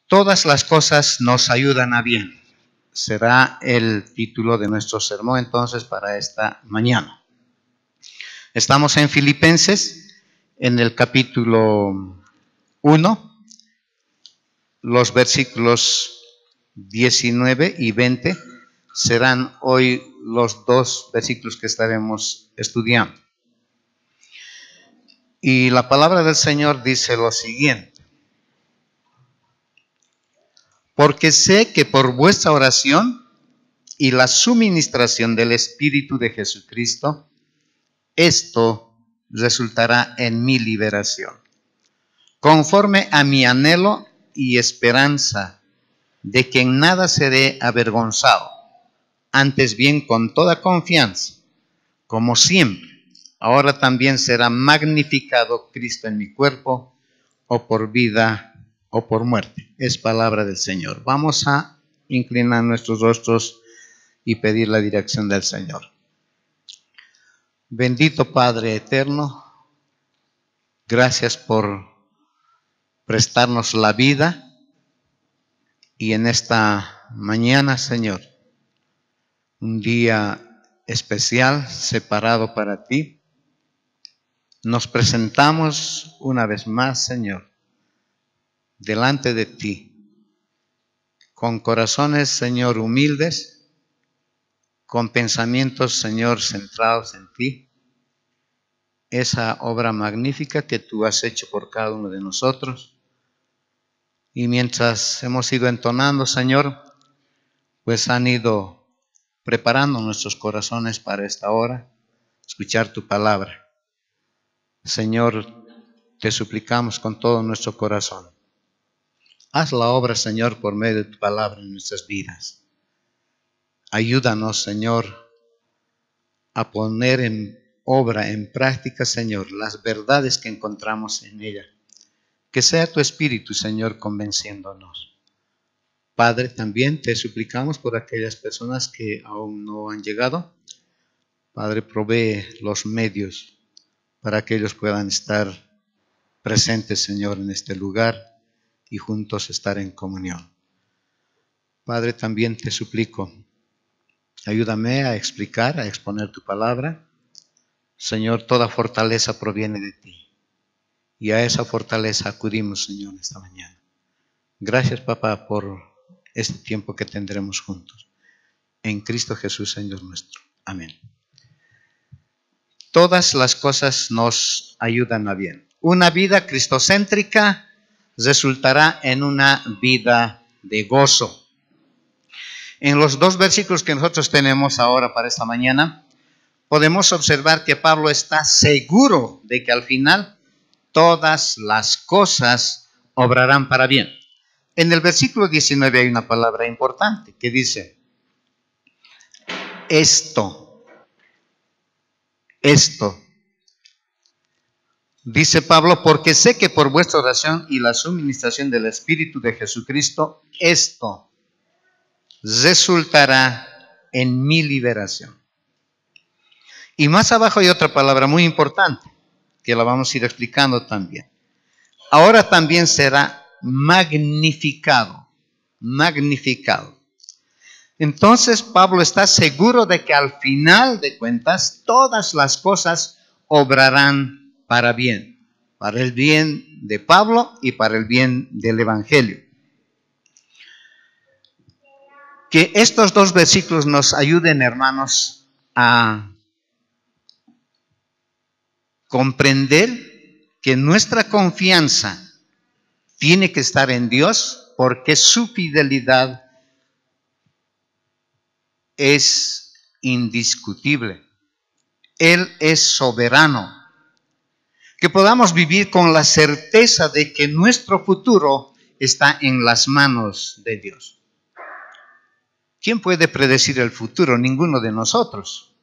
Todas las cosas nos ayudan a bien. Será el título de nuestro sermón entonces para esta mañana. Estamos en Filipenses, en el capítulo 1, los versículos 19 y 20 serán hoy los dos versículos que estaremos estudiando. Y la palabra del Señor dice lo siguiente: porque sé que por vuestra oración y la suministración del Espíritu de Jesucristo, esto resultará en mi liberación, conforme a mi anhelo y esperanza de que en nada seré avergonzado, antes bien con toda confianza, como siempre, ahora también será magnificado Cristo en mi cuerpo, o por vida o por muerte. Es palabra del Señor. Vamos a inclinar nuestros rostros y pedir la dirección del Señor. Bendito Padre eterno, gracias por prestarnos la vida y en esta mañana, Señor, un día especial separado para ti, nos presentamos una vez más, Señor, delante de ti, con corazones, Señor, humildes, con pensamientos, Señor, centrados en ti, esa obra magnífica que tú has hecho por cada uno de nosotros. Y mientras hemos ido entonando, Señor, pues han ido preparando nuestros corazones para esta hora, escuchar tu palabra. Señor, te suplicamos con todo nuestro corazón. Haz la obra, Señor, por medio de tu palabra en nuestras vidas. Ayúdanos, Señor, a poner en obra, en práctica, Señor, las verdades que encontramos en ella. Que sea tu Espíritu, Señor, convenciéndonos. Padre, también te suplicamos por aquellas personas que aún no han llegado. Padre, provee los medios para que ellos puedan estar presentes, Señor, en este lugar y juntos estar en comunión. Padre, también te suplico, ayúdame a explicar, a exponer tu palabra. Señor, toda fortaleza proviene de ti. Y a esa fortaleza acudimos, Señor, esta mañana. Gracias, papá, por este tiempo que tendremos juntos. En Cristo Jesús, Señor nuestro. Amén. Todas las cosas nos ayudan a bien. Una vida cristocéntrica resultará en una vida de gozo. En los dos versículos que nosotros tenemos ahora para esta mañana, podemos observar que Pablo está seguro de que al final todas las cosas obrarán para bien. En el versículo 19 hay una palabra importante que dice, esto. Dice Pablo, porque sé que por vuestra oración y la suministración del Espíritu de Jesucristo, esto resultará en mi liberación. Y más abajo hay otra palabra muy importante, que la vamos a ir explicando también. Ahora también será magnificado. Entonces Pablo está seguro de que al final de cuentas todas las cosas obrarán para bien. Para el bien de Pablo y para el bien del Evangelio. Que estos dos versículos nos ayuden, hermanos, a comprender que nuestra confianza tiene que estar en Dios porque su fidelidad es indiscutible. Él es soberano. Que podamos vivir con la certeza de que nuestro futuro está en las manos de Dios. ¿Quién puede predecir el futuro? Ninguno de nosotros.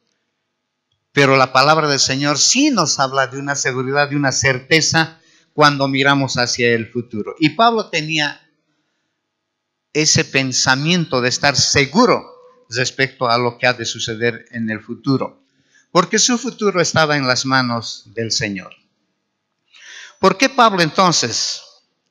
Pero la palabra del Señor sí nos habla de una seguridad, de una certeza cuando miramos hacia el futuro. Y Pablo tenía ese pensamiento de estar seguro respecto a lo que ha de suceder en el futuro, porque su futuro estaba en las manos del Señor. ¿Por qué Pablo entonces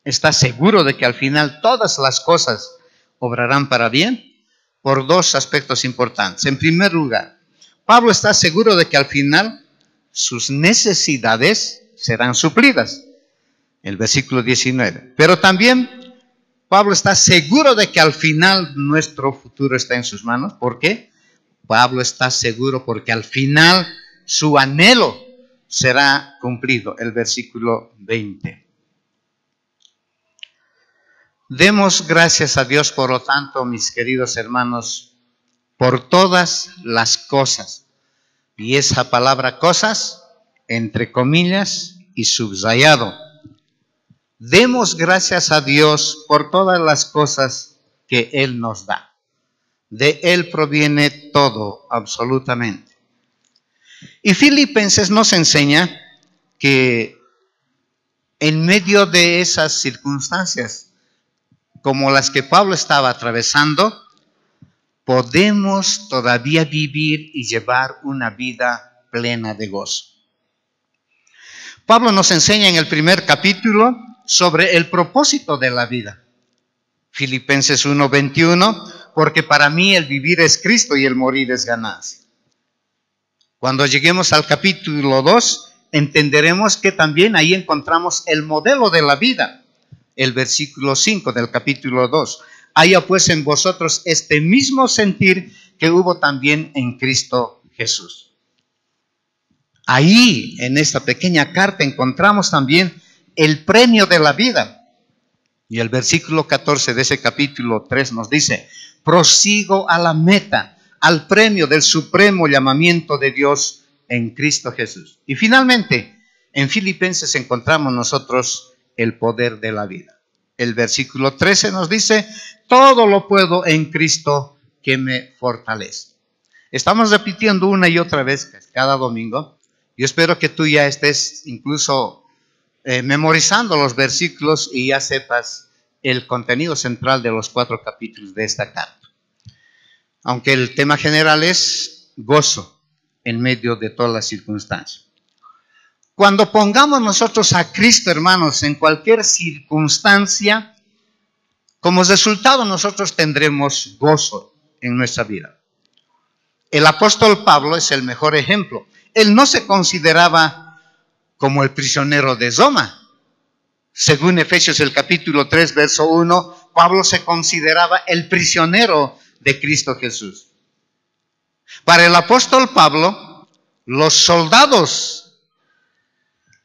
está seguro de que al final todas las cosas obrarán para bien por dos aspectos importantes. En primer lugar, Pablo está seguro de que al final sus necesidades serán suplidas. El versículo 19. Pero también Pablo está seguro de que al final nuestro futuro está en sus manos. ¿Por qué? Pablo está seguro porque al final su anhelo será cumplido. El versículo 20. Demos gracias a Dios, por lo tanto, mis queridos hermanos, por todas las cosas. Y esa palabra cosas, entre comillas y subrayado. Demos gracias a Dios por todas las cosas que Él nos da. De Él proviene todo, absolutamente. Y Filipenses nos enseña que en medio de esas circunstancias, como las que Pablo estaba atravesando, podemos todavía vivir y llevar una vida plena de gozo. Pablo nos enseña en el primer capítulo sobre el propósito de la vida. Filipenses 1:21, porque para mí el vivir es Cristo y el morir es ganancia. Cuando lleguemos al capítulo 2, entenderemos que también ahí encontramos el modelo de la vida. El versículo 5 del capítulo 2. Haya pues en vosotros este mismo sentir que hubo también en Cristo Jesús. Ahí, en esta pequeña carta, encontramos también el premio de la vida. Y el versículo 14 de ese capítulo 3 nos dice: prosigo a la meta, al premio del supremo llamamiento de Dios en Cristo Jesús. Y finalmente, en Filipenses encontramos nosotros el poder de la vida. El versículo 13 nos dice: todo lo puedo en Cristo que me fortalece. Estamos repitiendo una y otra vez cada domingo. Yo espero que tú ya estés incluso memorizando los versículos y ya sepas el contenido central de los 4 capítulos de esta carta. Aunque el tema general es gozo en medio de todas las circunstancias. Cuando pongamos nosotros a Cristo, hermanos, en cualquier circunstancia, como resultado nosotros tendremos gozo en nuestra vida. El apóstol Pablo es el mejor ejemplo. Él no se consideraba como el prisionero de Roma. Según Efesios el capítulo 3, verso 1, Pablo se consideraba el prisionero de Cristo Jesús. Para el apóstol Pablo, los soldados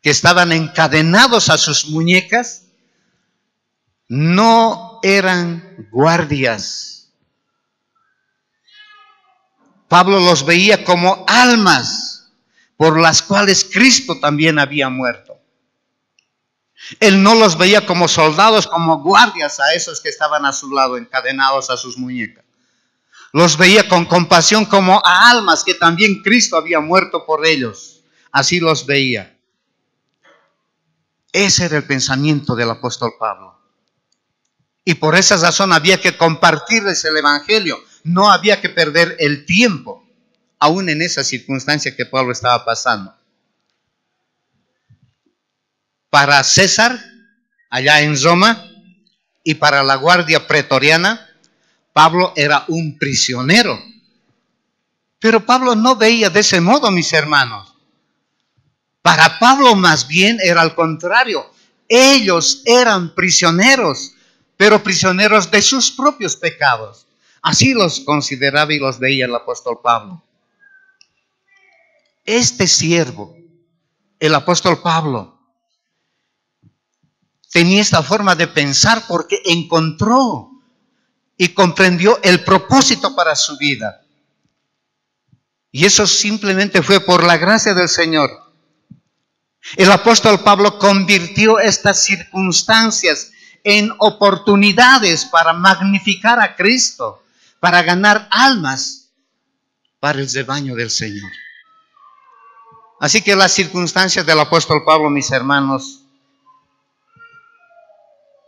que estaban encadenados a sus muñecas no eran guardias. Pablo los veía como almas por las cuales Cristo también había muerto. Él no los veía como soldados, como guardias a esos que estaban a su lado, encadenados a sus muñecas. Los veía con compasión como a almas que también Cristo había muerto por ellos. Así los veía. Ese era el pensamiento del apóstol Pablo. Y por esa razón había que compartirles el evangelio. No había que perder el tiempo, aún en esa circunstancia que Pablo estaba pasando. Para César, allá en Roma, y para la guardia pretoriana, Pablo era un prisionero. Pero Pablo no veía de ese modo, mis hermanos. Para Pablo más bien era al contrario. Ellos eran prisioneros, pero prisioneros de sus propios pecados. Así los consideraba y los veía el apóstol Pablo. Este siervo, el apóstol Pablo, tenía esta forma de pensar porque encontró y comprendió el propósito para su vida. Y eso simplemente fue por la gracia del Señor. El apóstol Pablo convirtió estas circunstancias en oportunidades para magnificar a Cristo, para ganar almas para el rebaño del Señor. Así que las circunstancias del apóstol Pablo, mis hermanos,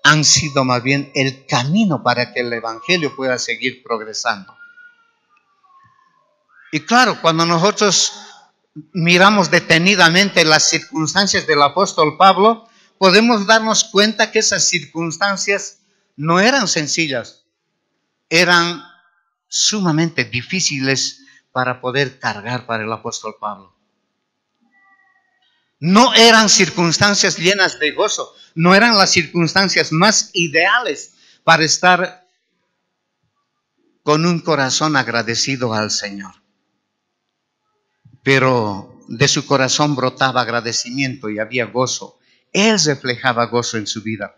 han sido más bien el camino para que el evangelio pueda seguir progresando. Y claro, cuando nosotros miramos detenidamente las circunstancias del apóstol Pablo, podemos darnos cuenta que esas circunstancias no eran sencillas, eran sumamente difíciles para poder cargar para el apóstol Pablo. No eran circunstancias llenas de gozo, no eran las circunstancias más ideales para estar con un corazón agradecido al Señor. Pero de su corazón brotaba agradecimiento y había gozo. Él reflejaba gozo en su vida.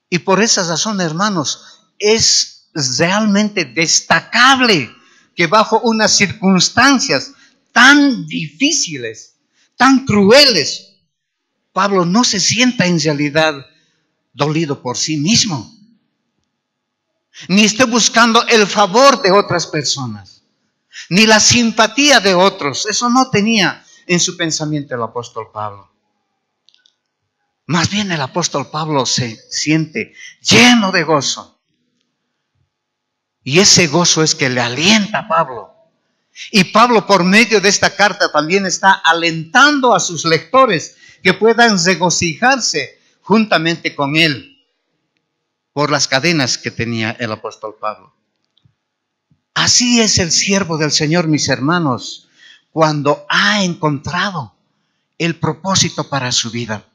Y por esa razón, hermanos, es realmente destacable que bajo unas circunstancias tan difíciles, tan crueles, Pablo no se sienta en realidad dolido por sí mismo, ni esté buscando el favor de otras personas, ni la simpatía de otros. Eso no tenía en su pensamiento el apóstol Pablo. Más bien el apóstol Pablo se siente lleno de gozo. Y ese gozo es que le alienta a Pablo. Y Pablo, por medio de esta carta, también está alentando a sus lectores que puedan regocijarse juntamente con él por las cadenas que tenía el apóstol Pablo. Así es el siervo del Señor, mis hermanos, cuando ha encontrado el propósito para su vida.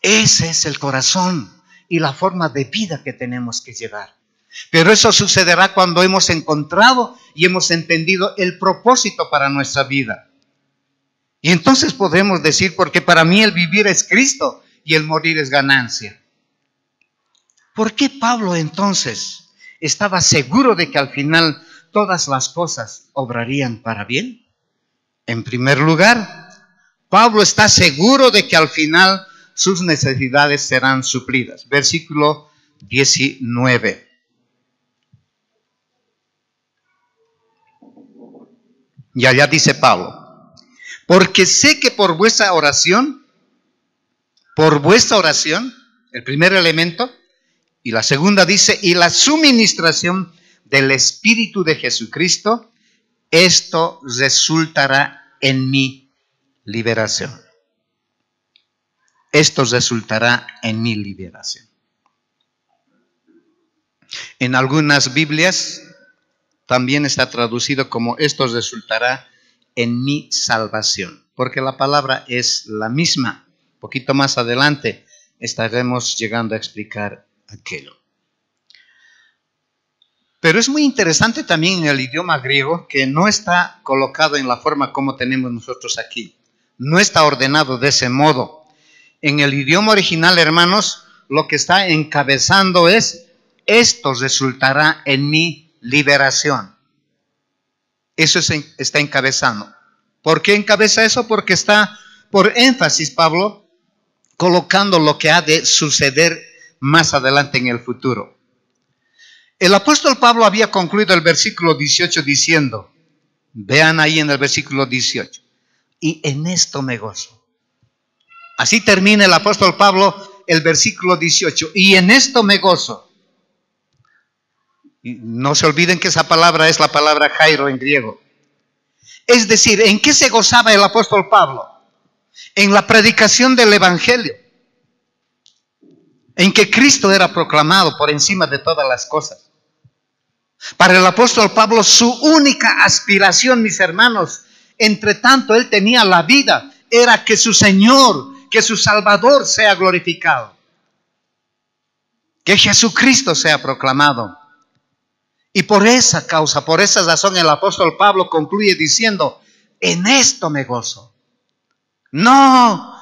Ese es el corazón y la forma de vida que tenemos que llevar. Pero eso sucederá cuando hemos encontrado y hemos entendido el propósito para nuestra vida. Y entonces podemos decir, porque para mí el vivir es Cristo y el morir es ganancia. ¿Por qué Pablo entonces estaba seguro de que al final todas las cosas obrarían para bien? En primer lugar, Pablo está seguro de que al final sus necesidades serán suplidas. Versículo 19. Y allá dice Pablo: porque sé que por vuestra oración, el primer elemento, y la segunda dice, y la suministración del Espíritu de Jesucristo, esto resultará en mi liberación. Esto resultará en mi liberación. En algunas Biblias también está traducido como esto resultará en mi salvación, porque la palabra es la misma. Un poquito más adelante estaremos llegando a explicar aquello. Pero es muy interesante también en el idioma griego que no está colocado en la forma como tenemos nosotros aquí. No está ordenado de ese modo. En el idioma original, hermanos, lo que está encabezando es: esto resultará en mi liberación. Eso está encabezando. ¿Por qué encabeza eso? Porque está por énfasis Pablo colocando lo que ha de suceder más adelante en el futuro. El apóstol Pablo había concluido el versículo 18 diciendo, vean ahí en el versículo 18, y en esto me gozo. Así termina el apóstol Pablo el versículo 18, y en esto me gozo. Y no se olviden que esa palabra es la palabra Jairo en griego. Es decir, ¿en qué se gozaba el apóstol Pablo? En la predicación del evangelio, en que Cristo era proclamado por encima de todas las cosas. Para el apóstol Pablo, su única aspiración, mis hermanos, entre tanto él tenía la vida, era que su Señor, que su Salvador sea glorificado, que Jesucristo sea proclamado. Y por esa causa, por esa razón, el apóstol Pablo concluye diciendo, en esto me gozo. No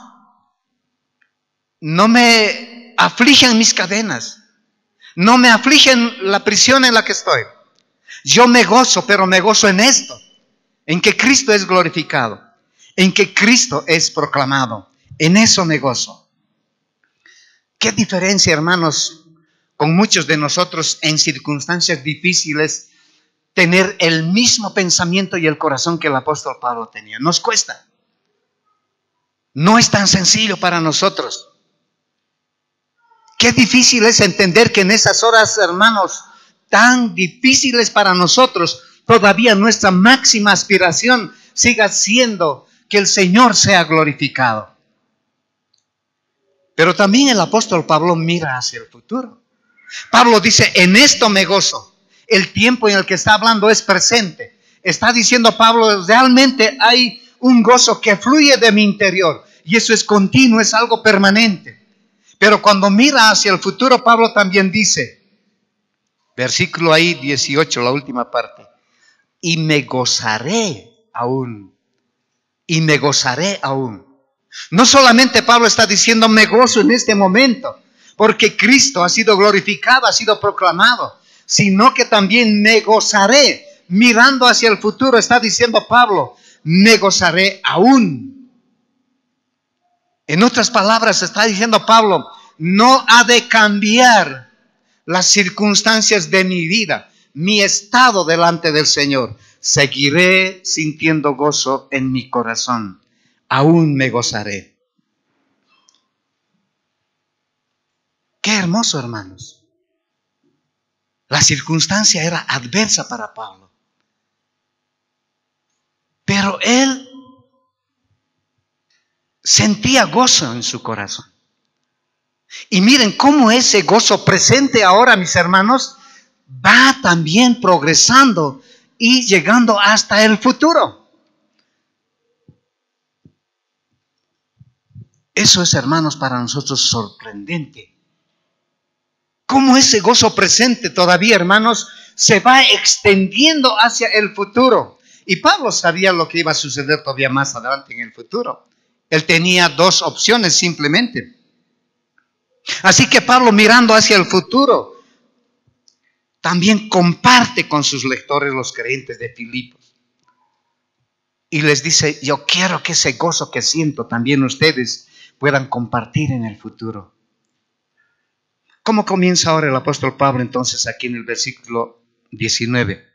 me afligen mis cadenas, no me afligen la prisión en la que estoy. Yo me gozo, pero me gozo en esto, en que Cristo es glorificado, en que Cristo es proclamado. En eso me gozo. ¿Qué diferencia, hermanos, con muchos de nosotros en circunstancias difíciles, tener el mismo pensamiento y el corazón que el apóstol Pablo tenía? Nos cuesta. No es tan sencillo para nosotros. Qué difícil es entender que en esas horas, hermanos, tan difíciles para nosotros, todavía nuestra máxima aspiración siga siendo que el Señor sea glorificado. Pero también el apóstol Pablo mira hacia el futuro. Pablo dice, en esto me gozo. El tiempo en el que está hablando es presente. Está diciendo Pablo, realmente hay un gozo que fluye de mi interior. Y eso es continuo, es algo permanente. Pero cuando mira hacia el futuro, Pablo también dice, versículo ahí 18, la última parte, y me gozaré aún. Y me gozaré aún. No solamente Pablo está diciendo me gozo en este momento, porque Cristo ha sido glorificado, ha sido proclamado, sino que también me gozaré. Mirando hacia el futuro está diciendo Pablo, me gozaré aún. En otras palabras está diciendo Pablo, no ha de cambiar las circunstancias de mi vida, mi estado delante del Señor. Seguiré sintiendo gozo en mi corazón. Aún me gozaré. Qué hermoso, hermanos. La circunstancia era adversa para Pablo. Pero él sentía gozo en su corazón. Y miren cómo ese gozo presente ahora, mis hermanos, va también progresando y llegando hasta el futuro. Eso es, hermanos, para nosotros sorprendente. Cómo ese gozo presente todavía, hermanos, se va extendiendo hacia el futuro. Y Pablo sabía lo que iba a suceder todavía más adelante en el futuro. Él tenía dos opciones simplemente. Así que Pablo, mirando hacia el futuro, también comparte con sus lectores, los creyentes de Filipos. Y les dice, yo quiero que ese gozo que siento también ustedes puedan compartir en el futuro. ¿Cómo comienza ahora el apóstol Pablo entonces aquí en el versículo 19,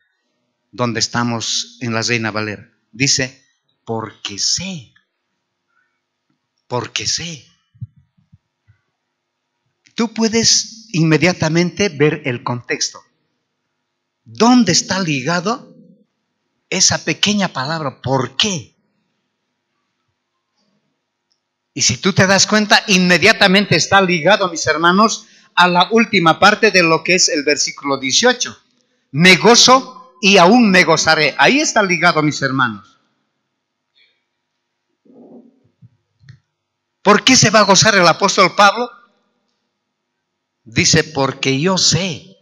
donde estamos en la Reina Valera? Dice, porque sé. Tú puedes inmediatamente ver el contexto. ¿Dónde está ligado esa pequeña palabra? ¿Por qué? Y si tú te das cuenta, inmediatamente está ligado, mis hermanos, a la última parte de lo que es el versículo 18. Me gozo y aún me gozaré. Ahí está ligado, mis hermanos. ¿Por qué se va a gozar el apóstol Pablo? Dice, porque yo sé.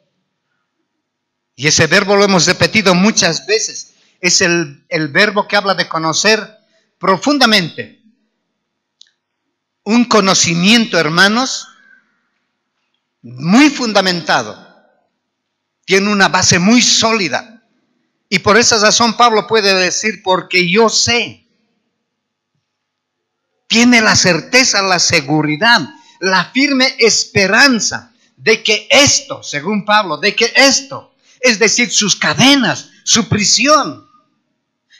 Y ese verbo lo hemos repetido muchas veces. Es el verbo que habla de conocer profundamente. Un conocimiento, hermanos, muy fundamentado. Tiene una base muy sólida. Y por esa razón Pablo puede decir, porque yo sé. Tiene la certeza, la seguridad, la firme esperanza de que esto, según Pablo, de que esto, es decir, sus cadenas, su prisión,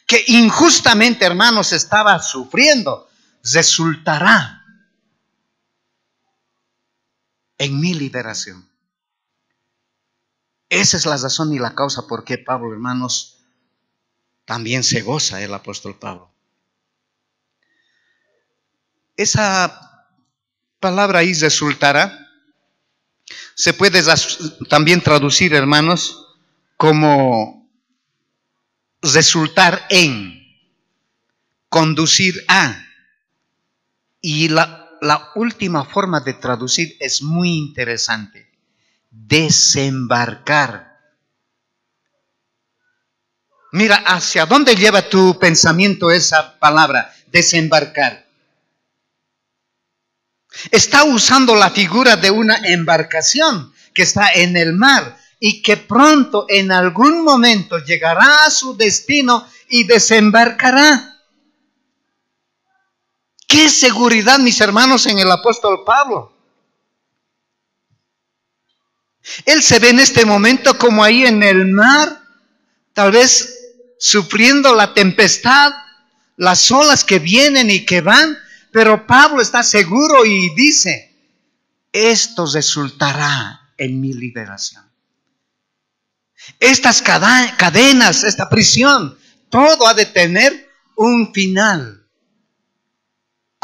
que injustamente, hermanos, estaba sufriendo, resultará en mi liberación. Esa es la razón y la causa por qué Pablo, hermanos, también se goza, el apóstol Pablo. Esa palabra ahí, resultará, se puede también traducir, hermanos, como resultar en, conducir a. Y la última forma de traducir es muy interesante. Desembarcar. Mira, ¿hacia dónde lleva tu pensamiento esa palabra? Desembarcar. Está usando la figura de una embarcación que está en el mar y que pronto, en algún momento, llegará a su destino y desembarcará. ¡Qué seguridad, mis hermanos, en el apóstol Pablo! Él se ve en este momento como ahí en el mar, tal vez sufriendo la tempestad, las olas que vienen y que van, pero Pablo está seguro y dice, esto resultará en mi liberación. Estas cadenas, esta prisión, todo ha de tener un final.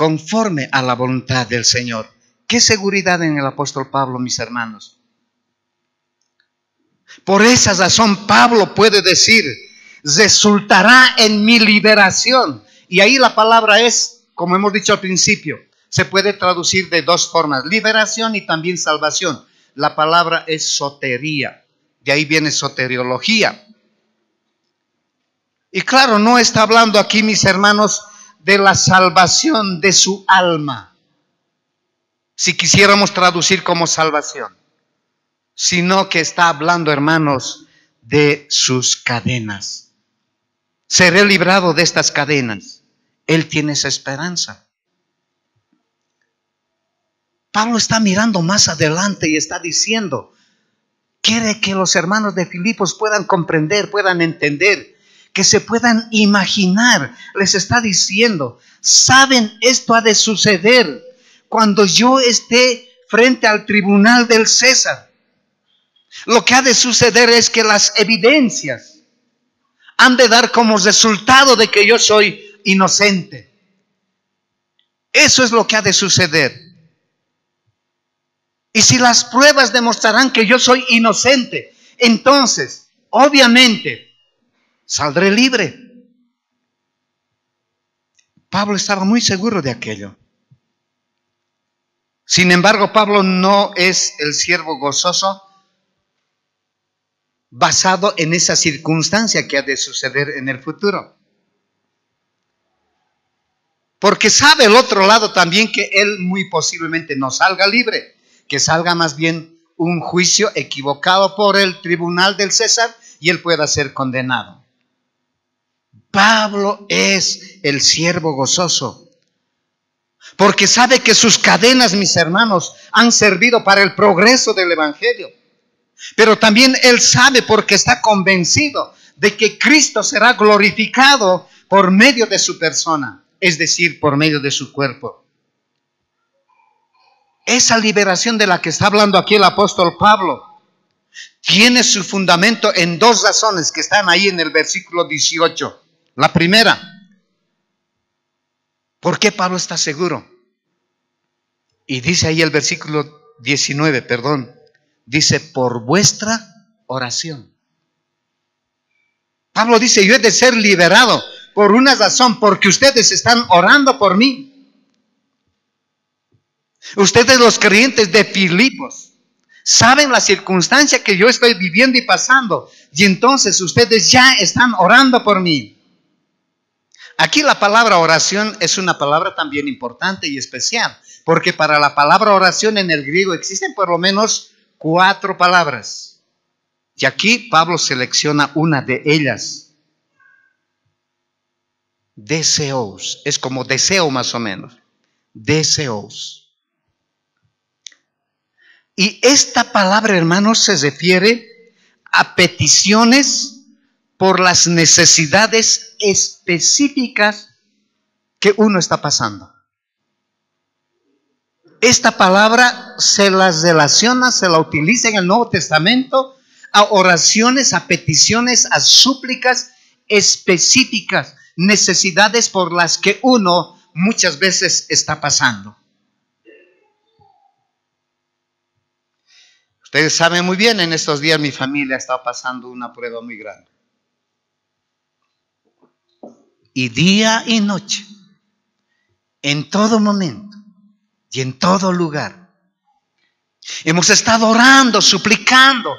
conforme a la voluntad del Señor. ¿Qué seguridad en el apóstol Pablo, mis hermanos? Por esa razón Pablo puede decir, resultará en mi liberación. Y ahí la palabra es, como hemos dicho al principio, se puede traducir de dos formas, liberación y también salvación. La palabra es sotería, de ahí viene soteriología. Y claro, no está hablando aquí, mis hermanos, de la salvación de su alma, si quisiéramos traducir como salvación, sino que está hablando, hermanos, de sus cadenas. Seré librado de estas cadenas. Él tiene esa esperanza. Pablo está mirando más adelante y está diciendo, quiere que los hermanos de Filipos puedan comprender, puedan entender, que se puedan imaginar. Les está diciendo, saben, esto ha de suceder cuando yo esté frente al tribunal del César. Lo que ha de suceder es que las evidencias han de dar como resultado de que yo soy inocente. Eso es lo que ha de suceder. Y si las pruebas demostrarán que yo soy inocente, entonces, obviamente, saldré libre. Pablo estaba muy seguro de aquello. Sin embargo, Pablo no es el siervo gozoso basado en esa circunstancia que ha de suceder en el futuro. Porque sabe el otro lado también que él muy posiblemente no salga libre, que salga más bien un juicio equivocado por el tribunal del César y él pueda ser condenado. Pablo es el siervo gozoso, porque sabe que sus cadenas, mis hermanos, han servido para el progreso del evangelio. Pero también él sabe, porque está convencido de que Cristo será glorificado por medio de su persona, es decir, por medio de su cuerpo. Esa liberación de la que está hablando aquí el apóstol Pablo tiene su fundamento en dos razones que están ahí en el versículo 18. La primera, ¿por qué Pablo está seguro? Y dice ahí el versículo 19, dice, por vuestra oración. Pablo dice, yo he de ser liberado por una razón, porque ustedes están orando por mí. Ustedes, los creyentes de Filipos, saben la circunstancia que yo estoy viviendo y pasando, y entonces ustedes ya están orando por mí. Aquí la palabra oración es una palabra también importante y especial, porque para la palabra oración en el griego existen por lo menos 4 palabras. Y aquí Pablo selecciona una de ellas. Deseos, es como deseo más o menos. Deseos. Y esta palabra, hermanos, se refiere a peticiones por las necesidades específicas que uno está pasando. Esta palabra se las relaciona, se la utiliza en el Nuevo Testamento a oraciones, a peticiones, a súplicas específicas, necesidades por las que uno muchas veces está pasando. Ustedes saben muy bien, en estos días mi familia está pasando una prueba muy grande. Y día y noche, en todo momento y en todo lugar, hemos estado orando, suplicando,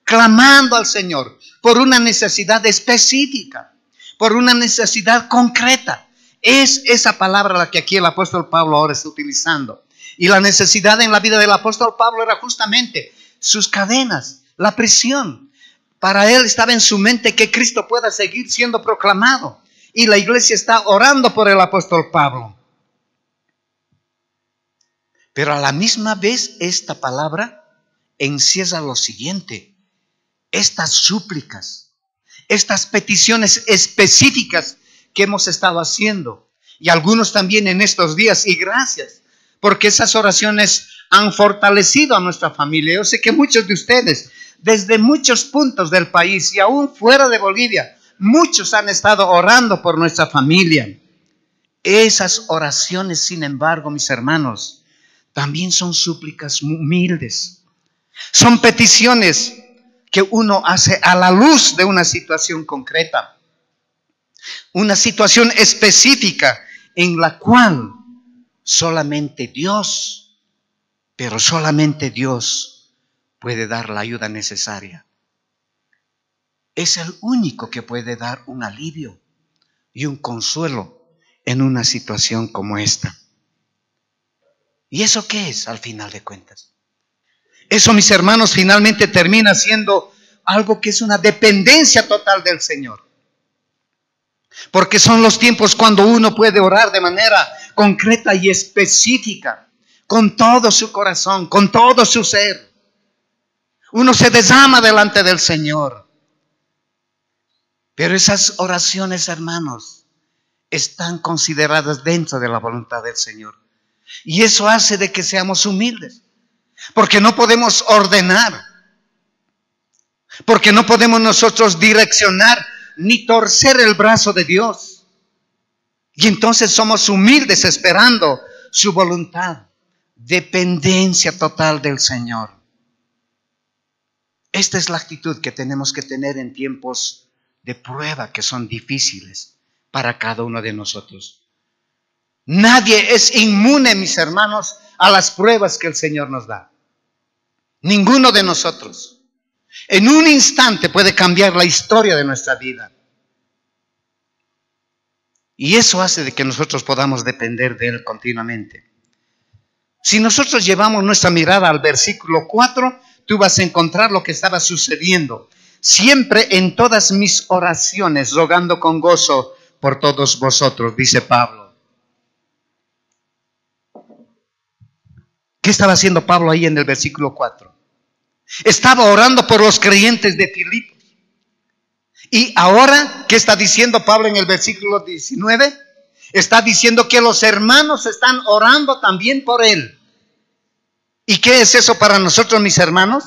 clamando al Señor por una necesidad específica, por una necesidad concreta. Es esa palabra la que aquí el apóstol Pablo ahora está utilizando. Y la necesidad en la vida del apóstol Pablo era justamente sus cadenas, la prisión. Para él estaba en su mente que Cristo pueda seguir siendo proclamado. Y la iglesia está orando por el apóstol Pablo. Pero a la misma vez esta palabra encierra lo siguiente: estas súplicas, estas peticiones específicas que hemos estado haciendo, y algunos también en estos días, y gracias, porque esas oraciones han fortalecido a nuestra familia. Yo sé que muchos de ustedes, desde muchos puntos del país y aún fuera de Bolivia, muchos han estado orando por nuestra familia. Esas oraciones, sin embargo, mis hermanos, también son súplicas humildes. Son peticiones que uno hace a la luz de una situación concreta, una situación específica en la cual solamente Dios, pero solamente Dios puede dar la ayuda necesaria. Es el único que puede dar un alivio y un consuelo en una situación como esta. ¿Y eso qué es al final de cuentas? Eso, mis hermanos, finalmente termina siendo algo que es una dependencia total del Señor. Porque son los tiempos cuando uno puede orar de manera concreta y específica, con todo su corazón, con todo su ser. Uno se desama delante del Señor. Pero esas oraciones, hermanos, están consideradas dentro de la voluntad del Señor. Y eso hace de que seamos humildes. Porque no podemos ordenar. Porque no podemos nosotros direccionar ni torcer el brazo de Dios. Y entonces somos humildes esperando su voluntad. Dependencia total del Señor. Esta es la actitud que tenemos que tener en tiempos de prueba que son difíciles para cada uno de nosotros. Nadie es inmune, mis hermanos, a las pruebas que el Señor nos da. Ninguno de nosotros. En un instante puede cambiar la historia de nuestra vida. Y eso hace de que nosotros podamos depender de Él continuamente. Si nosotros llevamos nuestra mirada al versículo 4, tú vas a encontrar lo que estaba sucediendo. Siempre en todas mis oraciones, rogando con gozo por todos vosotros, dice Pablo. ¿Qué estaba haciendo Pablo ahí en el versículo 4? Estaba orando por los creyentes de Filipos. Y ahora, ¿qué está diciendo Pablo en el versículo 19? Está diciendo que los hermanos están orando también por él. ¿Y qué es eso para nosotros, mis hermanos?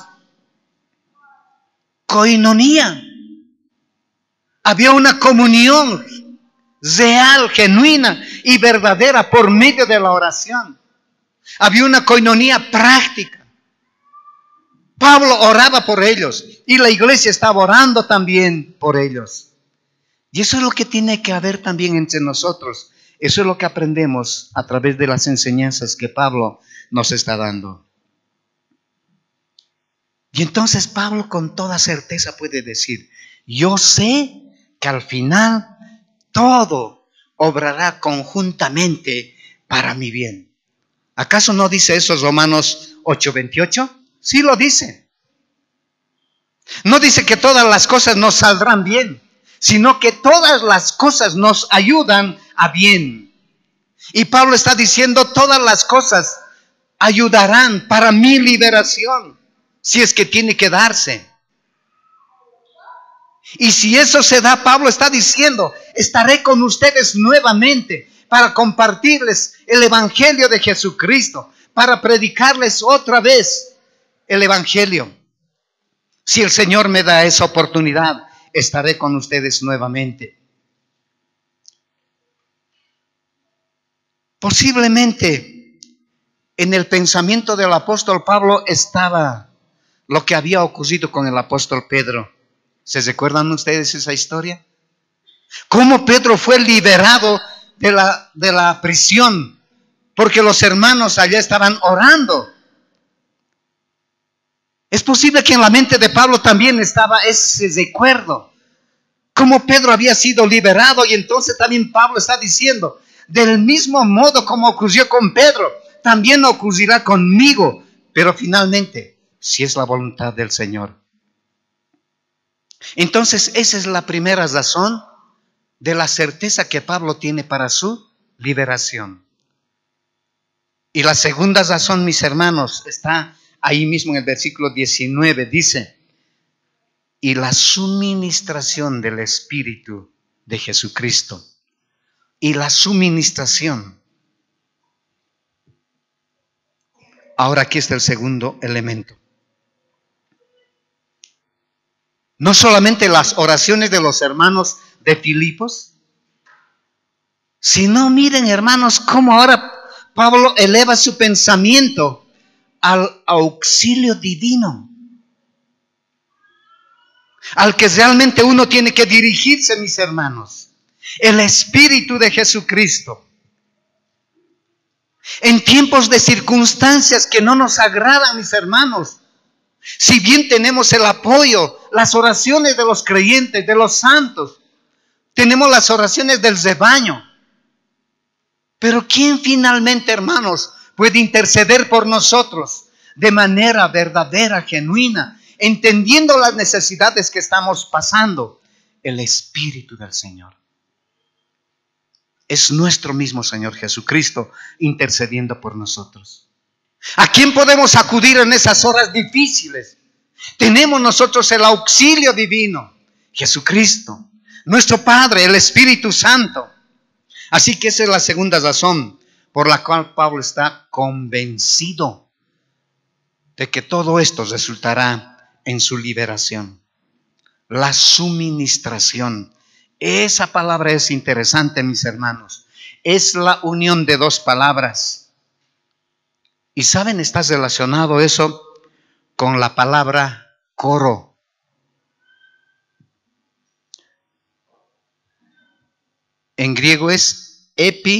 Coinonía. Había una comunión real, genuina y verdadera por medio de la oración. Había una coinonía práctica. Pablo oraba por ellos y la iglesia estaba orando también por ellos. Y eso es lo que tiene que haber también entre nosotros. Eso es lo que aprendemos a través de las enseñanzas que Pablo nos está dando. Y entonces Pablo con toda certeza puede decir, yo sé que al final todo obrará conjuntamente para mi bien. ¿Acaso no dice eso Romanos 8:28? Sí lo dice. No dice que todas las cosas nos saldrán bien, sino que todas las cosas nos ayudan a bien. Y Pablo está diciendo, todas las cosas ayudarán para mi liberación, si es que tiene que darse. Y si eso se da, Pablo está diciendo, estaré con ustedes nuevamente para compartirles el evangelio de Jesucristo, para predicarles otra vez el evangelio. Si el Señor me da esa oportunidad, estaré con ustedes nuevamente. Posiblemente en el pensamiento del apóstol Pablo estaba lo que había ocurrido con el apóstol Pedro. ¿Se recuerdan ustedes esa historia? Cómo Pedro fue liberado de la prisión, porque los hermanos allá estaban orando. Es posible que en la mente de Pablo también estaba ese recuerdo. Cómo Pedro había sido liberado y entonces también Pablo está diciendo, del mismo modo como ocurrió con Pedro, también ocurrirá conmigo. Pero finalmente, si es la voluntad del Señor. Entonces esa es la primera razón de la certeza que Pablo tiene para su liberación. Y la segunda razón, mis hermanos, está ahí mismo en el versículo 19, dice, y la suministración del Espíritu de Jesucristo. Y la suministración. Ahora aquí está el segundo elemento. No solamente las oraciones de los hermanos de Filipos, Si no, miren, hermanos, cómo ahora Pablo eleva su pensamiento al auxilio divino, al que realmente uno tiene que dirigirse, mis hermanos, el Espíritu de Jesucristo. En tiempos de circunstancias que no nos agradan, mis hermanos, si bien tenemos el apoyo, las oraciones de los creyentes, de los santos, tenemos las oraciones del rebaño, pero ¿quién finalmente, hermanos, puede interceder por nosotros de manera verdadera, genuina, entendiendo las necesidades que estamos pasando? El Espíritu del Señor. Es nuestro mismo Señor Jesucristo intercediendo por nosotros. ¿A quién podemos acudir en esas horas difíciles? Tenemos nosotros el auxilio divino, Jesucristo, nuestro Padre, el Espíritu Santo. Así que esa es la segunda razón por la cual Pablo está convencido de que todo esto resultará en su liberación. La suministración. Esa palabra es interesante, mis hermanos. Es la unión de dos palabras. Y saben, está relacionado eso con la palabra coro. En griego es epi-coreo.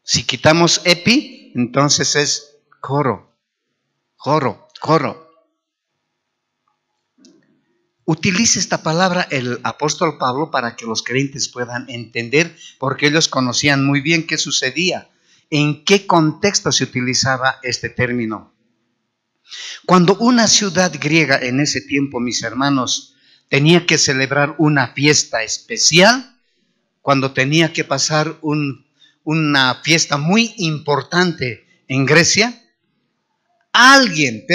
Si quitamos epi, entonces es coro. Coro. Utiliza esta palabra el apóstol Pablo para que los creyentes puedan entender, porque ellos conocían muy bien qué sucedía, en qué contexto se utilizaba este término. Cuando una ciudad griega en ese tiempo, mis hermanos, tenía que celebrar una fiesta especial, cuando tenía que pasar una fiesta muy importante en Grecia, alguien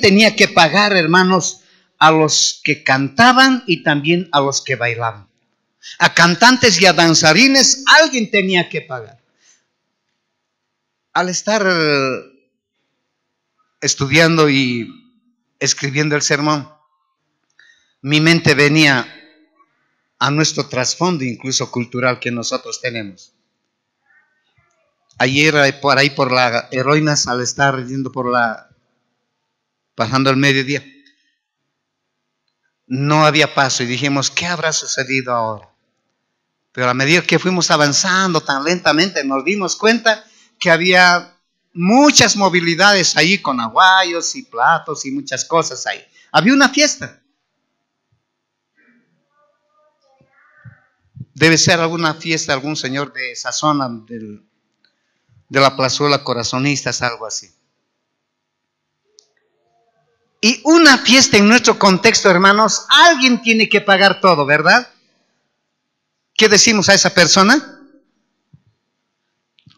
tenía que pagar, hermanos, a los que cantaban y también a los que bailaban. A cantantes y a danzarines alguien tenía que pagar. Al estar estudiando y escribiendo el sermón, mi mente venía a nuestro trasfondo, incluso cultural, que nosotros tenemos. Ayer por ahí por la Heroínas, al estar yendo pasando el mediodía, no había paso y dijimos, ¿qué habrá sucedido ahora? Pero a medida que fuimos avanzando tan lentamente, nos dimos cuenta que había muchas movilidades ahí con aguayos y platos y muchas cosas ahí. Había una fiesta. Debe ser alguna fiesta, algún señor de esa zona de la plazuela Corazonistas, algo así. Y una fiesta en nuestro contexto, hermanos, alguien tiene que pagar todo, ¿verdad? ¿Qué decimos a esa persona?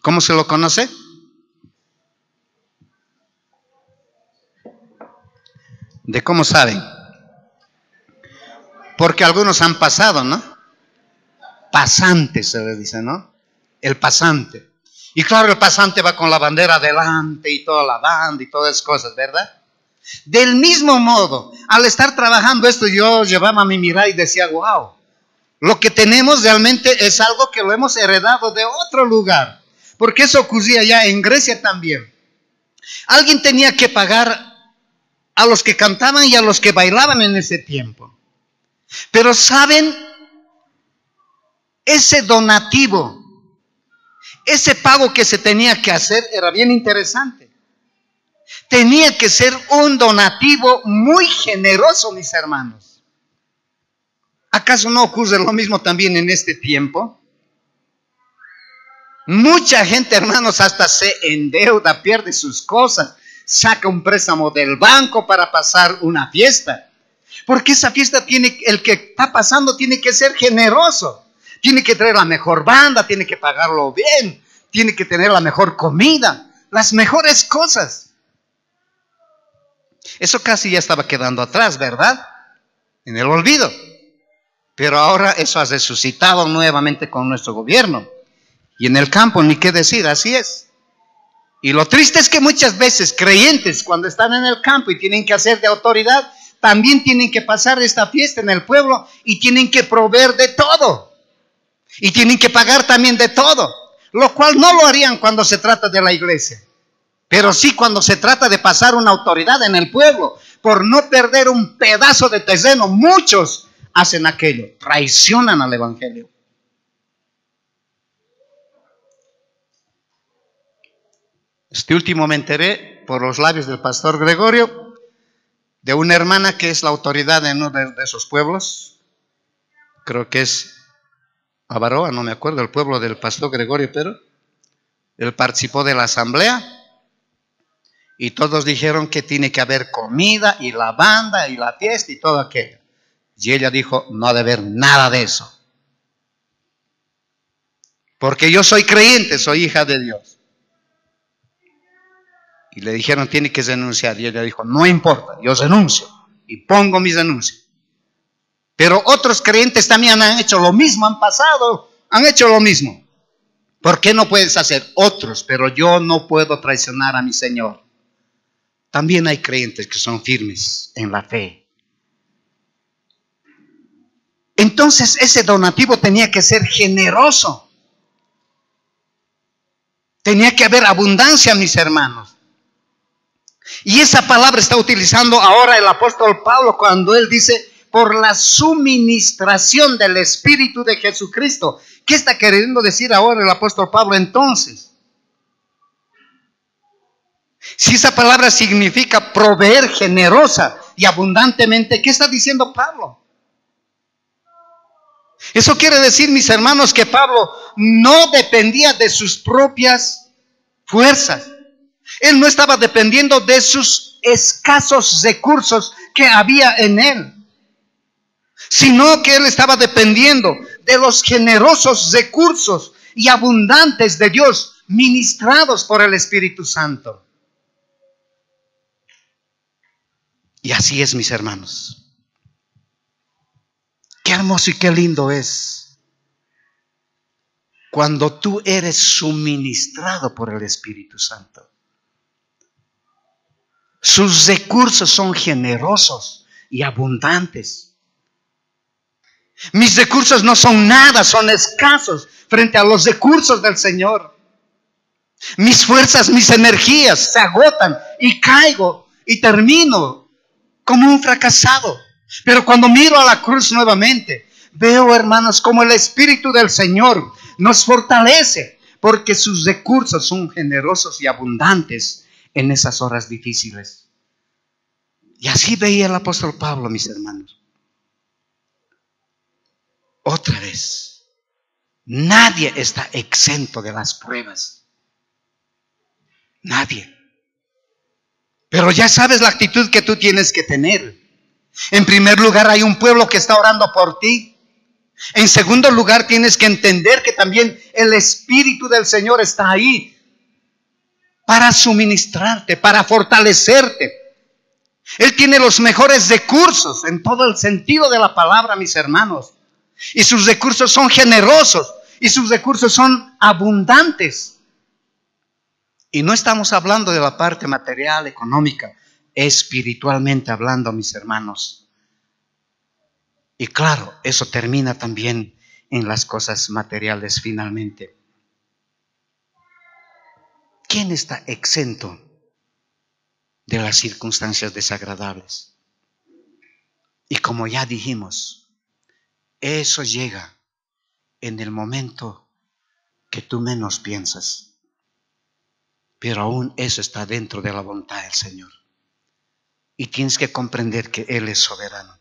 ¿Cómo se lo conoce? ¿De cómo saben? Porque algunos han pasado, ¿no? Pasante se le dice, ¿no? El pasante. Y claro, el pasante va con la bandera adelante y toda la banda y todas esas cosas, ¿verdad? Del mismo modo, al estar trabajando esto, yo llevaba mi mirada y decía, wow, lo que tenemos realmente es algo que lo hemos heredado de otro lugar, porque eso ocurría ya en Grecia también. Alguien tenía que pagar a los que cantaban y a los que bailaban en ese tiempo. Pero ¿saben? Ese donativo, ese pago que se tenía que hacer era bien interesante. Tenía que ser un donativo muy generoso, mis hermanos. ¿Acaso no ocurre lo mismo también en este tiempo? Mucha gente, hermanos, hasta se endeuda, pierde sus cosas, saca un préstamo del banco para pasar una fiesta. Porque esa fiesta el que está pasando tiene que ser generoso. Tiene que traer la mejor banda, tiene que pagarlo bien, tiene que tener la mejor comida, las mejores cosas. Eso casi ya estaba quedando atrás, ¿verdad? En el olvido. Pero ahora eso ha resucitado nuevamente con nuestro gobierno. Y en el campo, ni qué decir, así es. Y lo triste es que muchas veces creyentes, cuando están en el campo y tienen que hacer de autoridad, también tienen que pasar esta fiesta en el pueblo y tienen que proveer de todo. Y tienen que pagar también de todo, lo cual no lo harían cuando se trata de la iglesia. Pero sí cuando se trata de pasar una autoridad en el pueblo, por no perder un pedazo de terreno, muchos hacen aquello, traicionan al evangelio. Este último me enteré por los labios del pastor Gregorio, de una hermana que es la autoridad en uno de esos pueblos, creo que es Avaroa, no me acuerdo, el pueblo del pastor Gregorio, pero él participó de la asamblea y todos dijeron que tiene que haber comida y la banda y la fiesta y todo aquello. Y ella dijo, no debe haber nada de eso. Porque yo soy creyente, soy hija de Dios. Y le dijeron, tiene que renunciar. Y ella dijo, no importa, yo renuncio y pongo mis denuncias. Pero otros creyentes también han hecho lo mismo, han pasado, han hecho lo mismo. ¿Por qué no puedes hacer? Otros, pero yo no puedo traicionar a mi Señor. También hay creyentes que son firmes en la fe. Entonces ese donativo tenía que ser generoso. Tenía que haber abundancia, mis hermanos. Y esa palabra está utilizando ahora el apóstol Pablo cuando él dice, por la suministración del Espíritu de Jesucristo. ¿Qué está queriendo decir ahora el apóstol Pablo entonces? Si esa palabra significa proveer generosa y abundantemente, ¿qué está diciendo Pablo? Eso quiere decir, mis hermanos, que Pablo no dependía de sus propias fuerzas. Él no estaba dependiendo de sus escasos recursos que había en él, sino que él estaba dependiendo de los generosos recursos y abundantes de Dios, ministrados por el Espíritu Santo. Y así es, mis hermanos. Qué hermoso y qué lindo es cuando tú eres suministrado por el Espíritu Santo. Sus recursos son generosos y abundantes. Mis recursos no son nada, son escasos frente a los recursos del Señor. Mis fuerzas, mis energías se agotan y caigo y termino como un fracasado. Pero cuando miro a la cruz nuevamente, veo, hermanos, como el Espíritu del Señor nos fortalece, porque sus recursos son generosos y abundantes en esas horas difíciles. Y así veía el apóstol Pablo, mis hermanos. Otra vez, nadie está exento de las pruebas. Nadie. Pero ya sabes la actitud que tú tienes que tener. En primer lugar, hay un pueblo que está orando por ti. En segundo lugar, tienes que entender que también el Espíritu del Señor está ahí para suministrarte, para fortalecerte. Él tiene los mejores recursos en todo el sentido de la palabra, mis hermanos. Y sus recursos son generosos y sus recursos son abundantes. Y no estamos hablando de la parte material, económica, espiritualmente hablando, mis hermanos. Y claro, eso termina también en las cosas materiales finalmente. ¿Quién está exento de las circunstancias desagradables? Y como ya dijimos, eso llega en el momento que tú menos piensas. Pero aún eso está dentro de la voluntad del Señor. Y tienes que comprender que Él es soberano.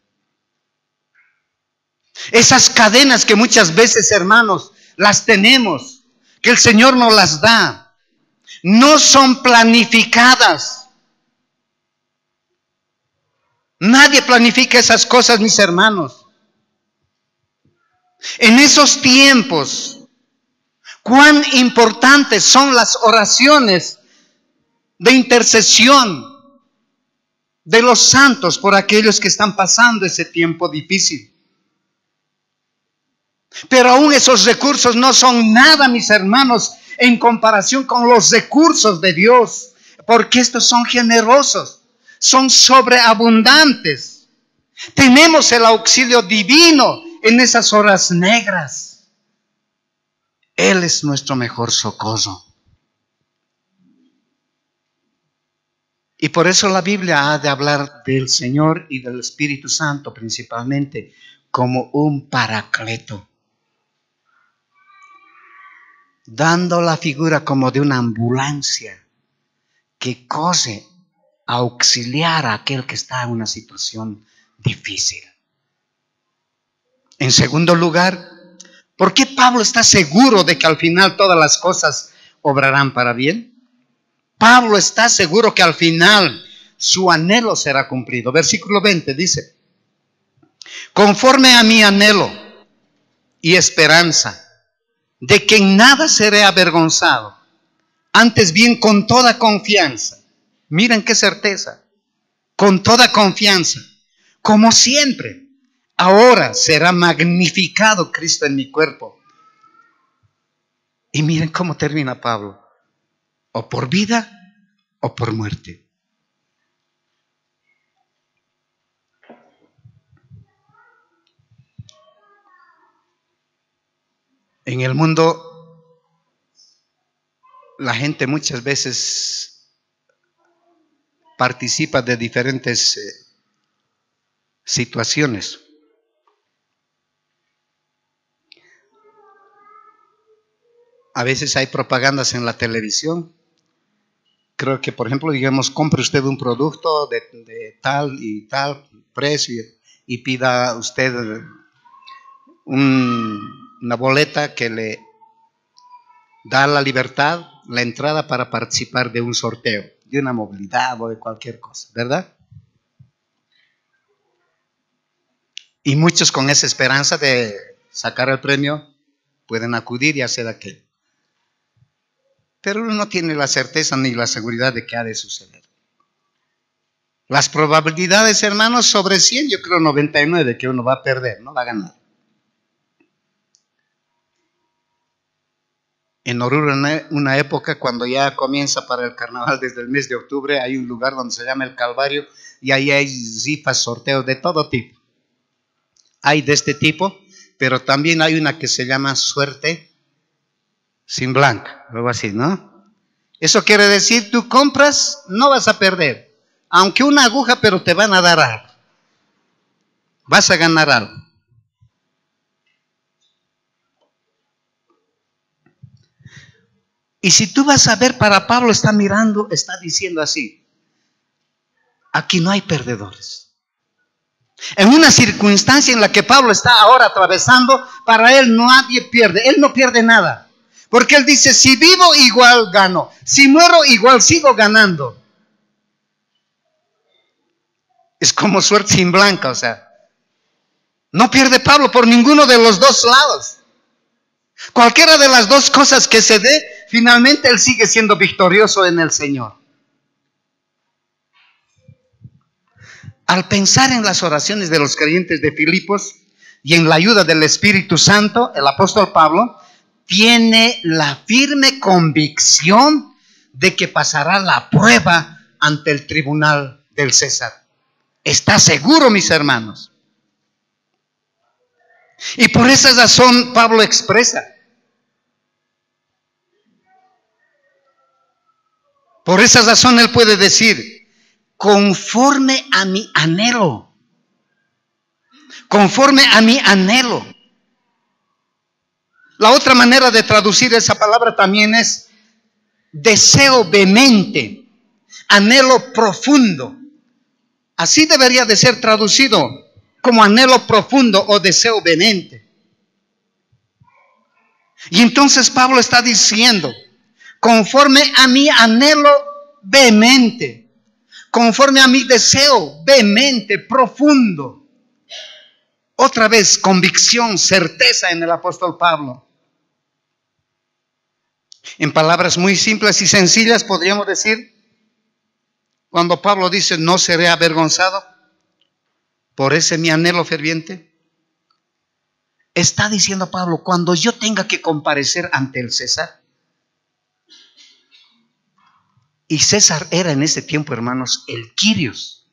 Esas cadenas que muchas veces, hermanos, las tenemos, que el Señor nos las da, no son planificadas. Nadie planifica esas cosas, mis hermanos. En esos tiempos, cuán importantes son las oraciones de intercesión de los santos por aquellos que están pasando ese tiempo difícil. Pero aún esos recursos no son nada, mis hermanos, en comparación con los recursos de Dios, porque estos son generosos, son sobreabundantes. Tenemos el auxilio divino en esas horas negras. Él es nuestro mejor socorro. Y por eso la Biblia ha de hablar del Señor y del Espíritu Santo principalmente como un paracleto, dando la figura como de una ambulancia que corre a auxiliar a aquel que está en una situación difícil. En segundo lugar, ¿por qué Pablo está seguro de que al final todas las cosas obrarán para bien? Pablo está seguro que al final su anhelo será cumplido. Versículo 20 dice: conforme a mi anhelo y esperanza de que en nada seré avergonzado, antes bien con toda confianza. Miren qué certeza. Con toda confianza, como siempre, ahora será magnificado Cristo en mi cuerpo. Y miren cómo termina Pablo: o por vida o por muerte. En el mundo, la gente muchas veces participa de diferentes situaciones. A veces hay propagandas en la televisión. Creo que, por ejemplo, digamos, compre usted un producto de tal y tal precio y pida usted una boleta que le da la libertad, la entrada para participar de un sorteo, de una movilidad o de cualquier cosa, ¿verdad? Y muchos con esa esperanza de sacar el premio pueden acudir y hacer aquello. Pero uno no tiene la certeza ni la seguridad de que ha de suceder. Las probabilidades, hermanos, sobre 100, yo creo 99 de que uno va a perder, no va a ganar. En Oruro, una época cuando ya comienza para el carnaval desde el mes de octubre, hay un lugar donde se llama el Calvario y ahí hay rifas, sorteos de todo tipo. Hay de este tipo, pero también hay una que se llama suerte sin blanca, algo así, ¿no? Eso quiere decir, tú compras, no vas a perder, aunque una aguja, pero te van a dar algo. Vas a ganar algo. Y si tú vas a ver, para Pablo está mirando, está diciendo así: aquí no hay perdedores. En una circunstancia en la que Pablo está ahora atravesando, para él nadie pierde, él no pierde nada. Porque él dice: si vivo, igual gano, si muero, igual sigo ganando. Es como suerte sin blanca, o sea, no pierde Pablo por ninguno de los dos lados. Cualquiera de las dos cosas que se dé, finalmente él sigue siendo victorioso en el Señor. Al pensar en las oraciones de los creyentes de Filipos y en la ayuda del Espíritu Santo, el apóstol Pablo tiene la firme convicción de que pasará la prueba ante el tribunal del César. Está seguro, mis hermanos. Y por esa razón Pablo expresa: por esa razón él puede decir: conforme a mi anhelo. Conforme a mi anhelo. La otra manera de traducir esa palabra también es deseo vehemente, anhelo profundo. Así debería de ser traducido, como anhelo profundo o deseo vehemente. Y entonces Pablo está diciendo: conforme a mi anhelo vehemente, conforme a mi deseo vehemente, profundo. Otra vez, convicción, certeza en el apóstol Pablo. En palabras muy simples y sencillas podríamos decir, cuando Pablo dice: no seré avergonzado por ese mi anhelo ferviente, está diciendo Pablo: cuando yo tenga que comparecer ante el César, y César era en ese tiempo, hermanos, el Quirios.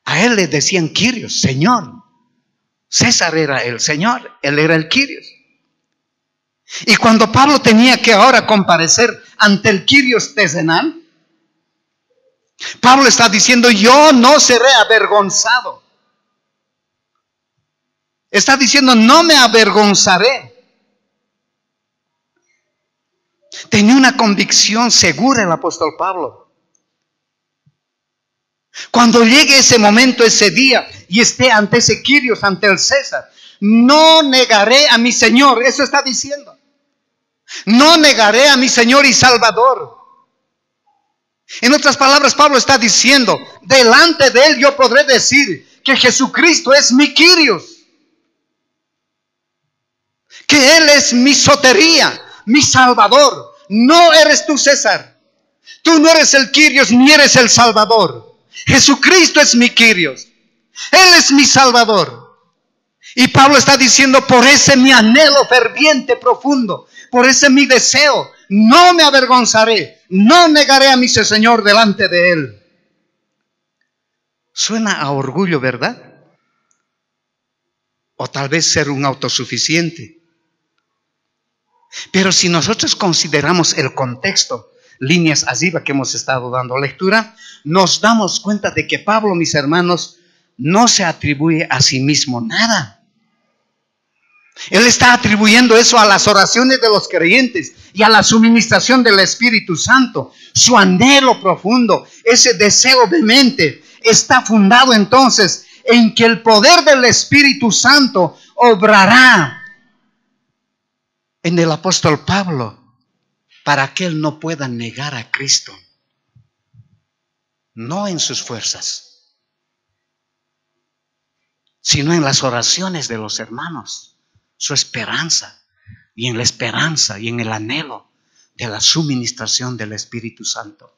A él le decían Quirios, Señor. César era el Señor, él era el Quirios. Y cuando Pablo tenía que ahora comparecer ante el Quirios terrenal, Pablo está diciendo, yo no seré avergonzado. Está diciendo, no me avergonzaré. Tenía una convicción segura el apóstol Pablo. Cuando llegue ese momento, ese día, y esté ante ese Quirios, ante el César, no negaré a mi Señor. Eso está diciendo. No negaré a mi Señor y Salvador. En otras palabras, Pablo está diciendo, delante de Él yo podré decir que Jesucristo es mi Quirios. Que Él es mi sotería, mi Salvador. No eres tú, César. Tú no eres el Quirios ni eres el Salvador. Jesucristo es mi Quirios. Él es mi Salvador. Y Pablo está diciendo, por ese mi anhelo ferviente, profundo, por ese mi deseo, no me avergonzaré, no negaré a mi Señor delante de Él. Suena a orgullo, ¿verdad? O tal vez ser un autosuficiente. Pero si nosotros consideramos el contexto, líneas arriba que hemos estado dando lectura, nos damos cuenta de que Pablo, mis hermanos, no se atribuye a sí mismo nada. Él está atribuyendo eso a las oraciones de los creyentes y a la suministración del Espíritu Santo. Su anhelo profundo, ese deseo vehemente, está fundado entonces en que el poder del Espíritu Santo obrará en el apóstol Pablo para que él no pueda negar a Cristo. No en sus fuerzas, sino en las oraciones de los hermanos, su esperanza, y en la esperanza y en el anhelo de la suministración del Espíritu Santo.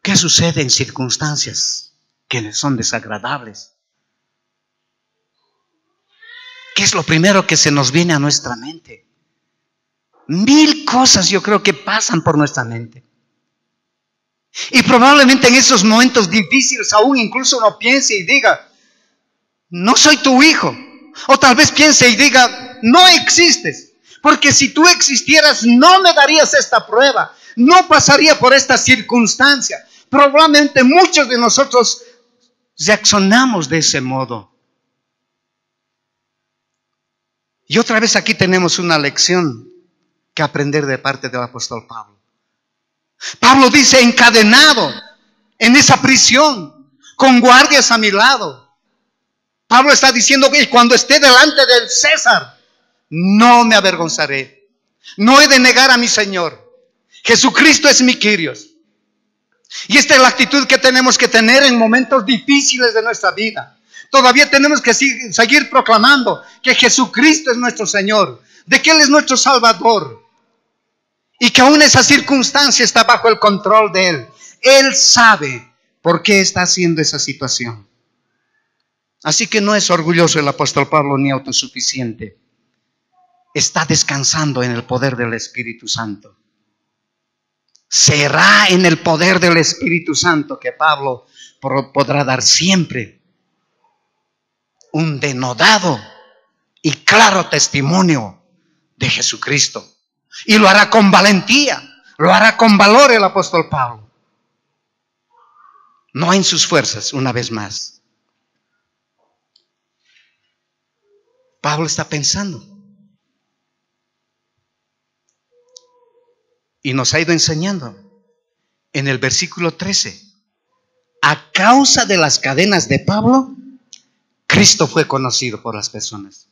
¿Qué sucede en circunstancias que son desagradables? ¿Qué es lo primero que se nos viene a nuestra mente? 1000 cosas yo creo que pasan por nuestra mente. Y probablemente en esos momentos difíciles aún incluso uno piense y diga, no soy tu hijo. O tal vez piense y diga, no existes. Porque si tú existieras no me darías esta prueba. No pasaría por esta circunstancia. Probablemente muchos de nosotros reaccionamos de ese modo. Y otra vez aquí tenemos una lección que aprender de parte del apóstol Pablo. Pablo dice, encadenado en esa prisión, con guardias a mi lado. Pablo está diciendo que cuando esté delante del César, no me avergonzaré. No he de negar a mi Señor. Jesucristo es mi Quirios. Y esta es la actitud que tenemos que tener en momentos difíciles de nuestra vida. Todavía tenemos que seguir proclamando que Jesucristo es nuestro Señor, de que Él es nuestro Salvador, y que aún esa circunstancia está bajo el control de Él. Él sabe por qué está haciendo esa situación. Así que no es orgulloso el apóstol Pablo ni autosuficiente. Está descansando en el poder del Espíritu Santo. Será en el poder del Espíritu Santo que Pablo podrá dar siempre un denodado y claro testimonio de Jesucristo. Y lo hará con valentía, lo hará con valor el apóstol Pablo. No en sus fuerzas, una vez más. Pablo está pensando. Y nos ha ido enseñando en el versículo 13. A causa de las cadenas de Pablo, Cristo fue conocido por las personas.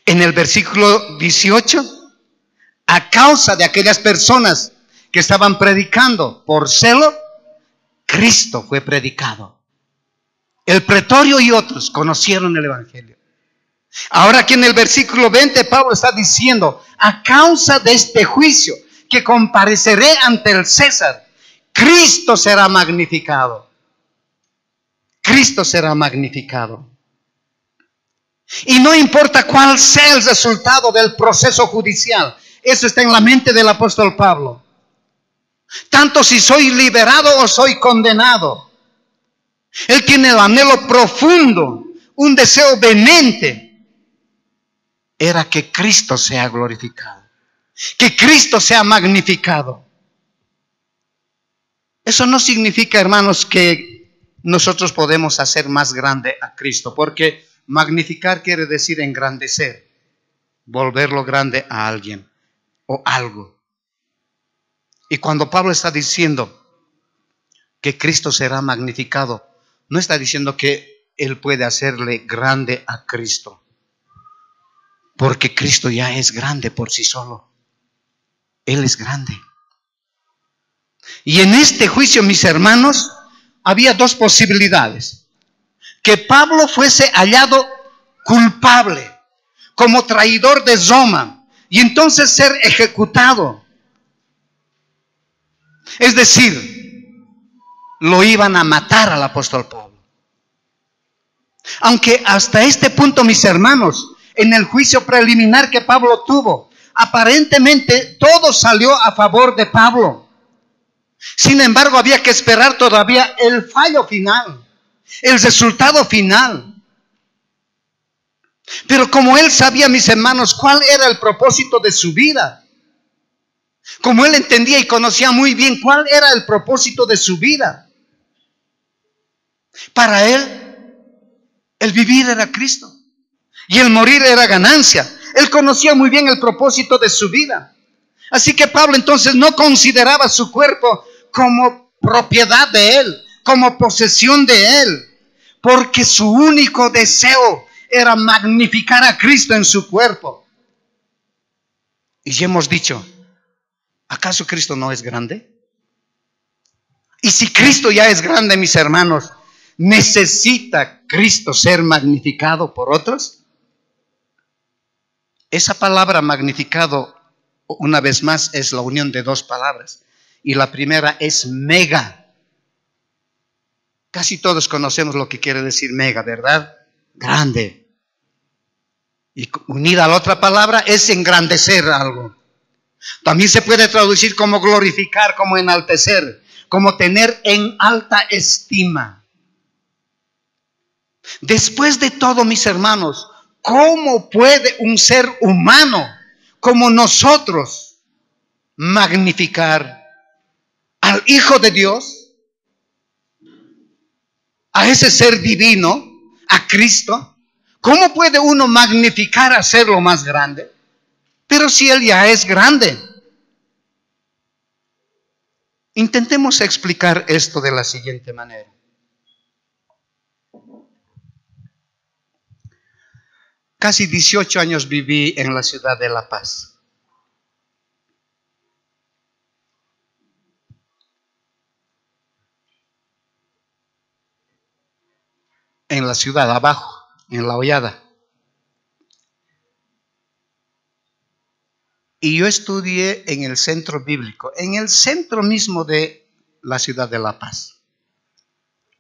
En el versículo 18, a causa de aquellas personas que estaban predicando por celo, Cristo fue predicado. El pretorio y otros conocieron el evangelio. Ahora aquí en el versículo 20 Pablo está diciendo, a causa de este juicio que compareceré ante el César, Cristo será magnificado. Cristo será magnificado. Y no importa cuál sea el resultado del proceso judicial, eso está en la mente del apóstol Pablo. tanto si soy liberado o soy condenado. Él tiene el anhelo profundo, un deseo vehemente, era que Cristo sea glorificado, que Cristo sea magnificado. Eso no significa, hermanos, que nosotros podemos hacer más grande a Cristo, porque magnificar quiere decir engrandecer, volverlo grande a alguien o algo. Y cuando Pablo está diciendo que Cristo será magnificado, no está diciendo que él puede hacerle grande a Cristo, porque Cristo ya es grande por sí solo. Él es grande. Y en este juicio, mis hermanos, había dos posibilidades: que Pablo fuese hallado culpable como traidor de Roma y entonces ser ejecutado. Es decir, lo iban a matar al apóstol Pablo. Aunque hasta este punto, mis hermanos, en el juicio preliminar que Pablo tuvo, aparentemente todo salió a favor de Pablo. Sin embargo, había que esperar todavía el fallo final, el resultado final. Pero como él sabía, mis hermanos, cuál era el propósito de su vida, como él entendía y conocía muy bien cuál era el propósito de su vida, para él, el vivir era Cristo y el morir era ganancia. Él conocía muy bien el propósito de su vida. Así que Pablo entonces no consideraba su cuerpo como propiedad de él, como posesión de él, porque su único deseo era magnificar a Cristo en su cuerpo. Y ya hemos dicho, ¿acaso Cristo no es grande? Y si Cristo ya es grande, mis hermanos, ¿necesita Cristo ser magnificado por otros? Esa palabra magnificado, una vez más, es la unión de dos palabras. Y la primera es mega. Casi todos conocemos lo que quiere decir mega, ¿verdad? Grande. Y unida a la otra palabra es engrandecer algo. También se puede traducir como glorificar, como enaltecer, como tener en alta estima. Después de todo, mis hermanos, ¿cómo puede un ser humano como nosotros magnificar al Hijo de Dios, a ese ser divino, a Cristo? ¿Cómo puede uno magnificar, hacerlo más grande? Pero si Él ya es grande. Intentemos explicar esto de la siguiente manera. Casi 18 años viví en la ciudad de La Paz. En la ciudad, abajo, en La Hollada. Y yo estudié en el centro bíblico, en el centro mismo de la ciudad de La Paz.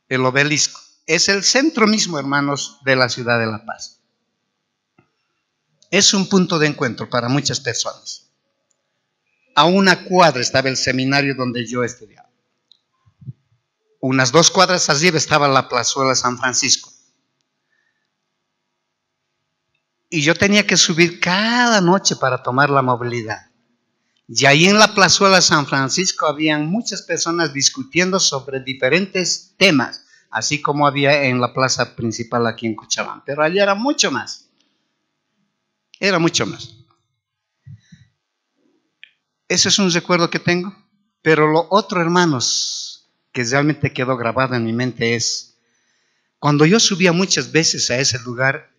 El obelisco. Es el centro mismo, hermanos, de la ciudad de La Paz. Es un punto de encuentro para muchas personas. A una cuadra estaba el seminario donde yo estudiaba. Unas 2 cuadras arriba estaba la plazuela San Francisco. Y yo tenía que subir cada noche para tomar la movilidad. Y ahí en la plazuela San Francisco habían muchas personas discutiendo sobre diferentes temas, así como había en la plaza principal aquí en Cochabamba. Pero allá era mucho más. Era mucho más. Ese es un recuerdo que tengo. Pero lo otro, hermanos, que realmente quedó grabado en mi mente es, cuando yo subía muchas veces a ese lugar,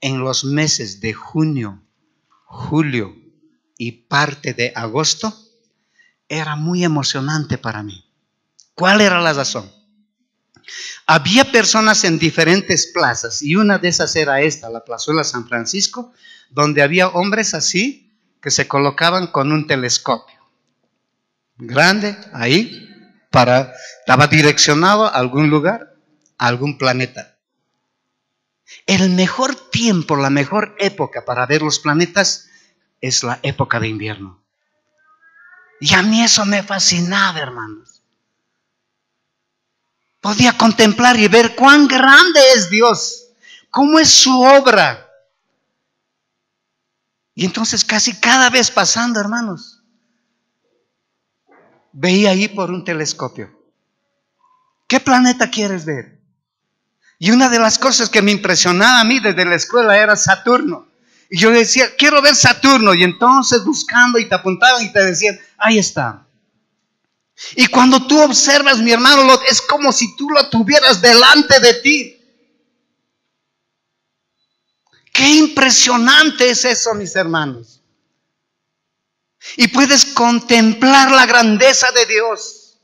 en los meses de junio, julio y parte de agosto, era muy emocionante para mí. ¿Cuál era la razón? Había personas en diferentes plazas y una de esas era esta, la plazuela San Francisco, donde había hombres así que se colocaban con un telescopio grande ahí, estaba direccionado a algún lugar, a algún planeta. El mejor tiempo, la mejor época para ver los planetas es la época de invierno. Y a mí eso me fascinaba, hermanos. Podía contemplar y ver cuán grande es Dios, cómo es su obra. Y entonces casi cada vez pasando, hermanos, veía ahí por un telescopio. ¿Qué planeta quieres ver? Y una de las cosas que me impresionaba a mí desde la escuela era Saturno. Y yo decía, quiero ver Saturno. Y entonces buscando y te apuntaban y te decían, ahí está. Y cuando tú observas, mi hermano, es como si tú lo tuvieras delante de ti. Qué impresionante es eso, mis hermanos. Y puedes contemplar la grandeza de Dios.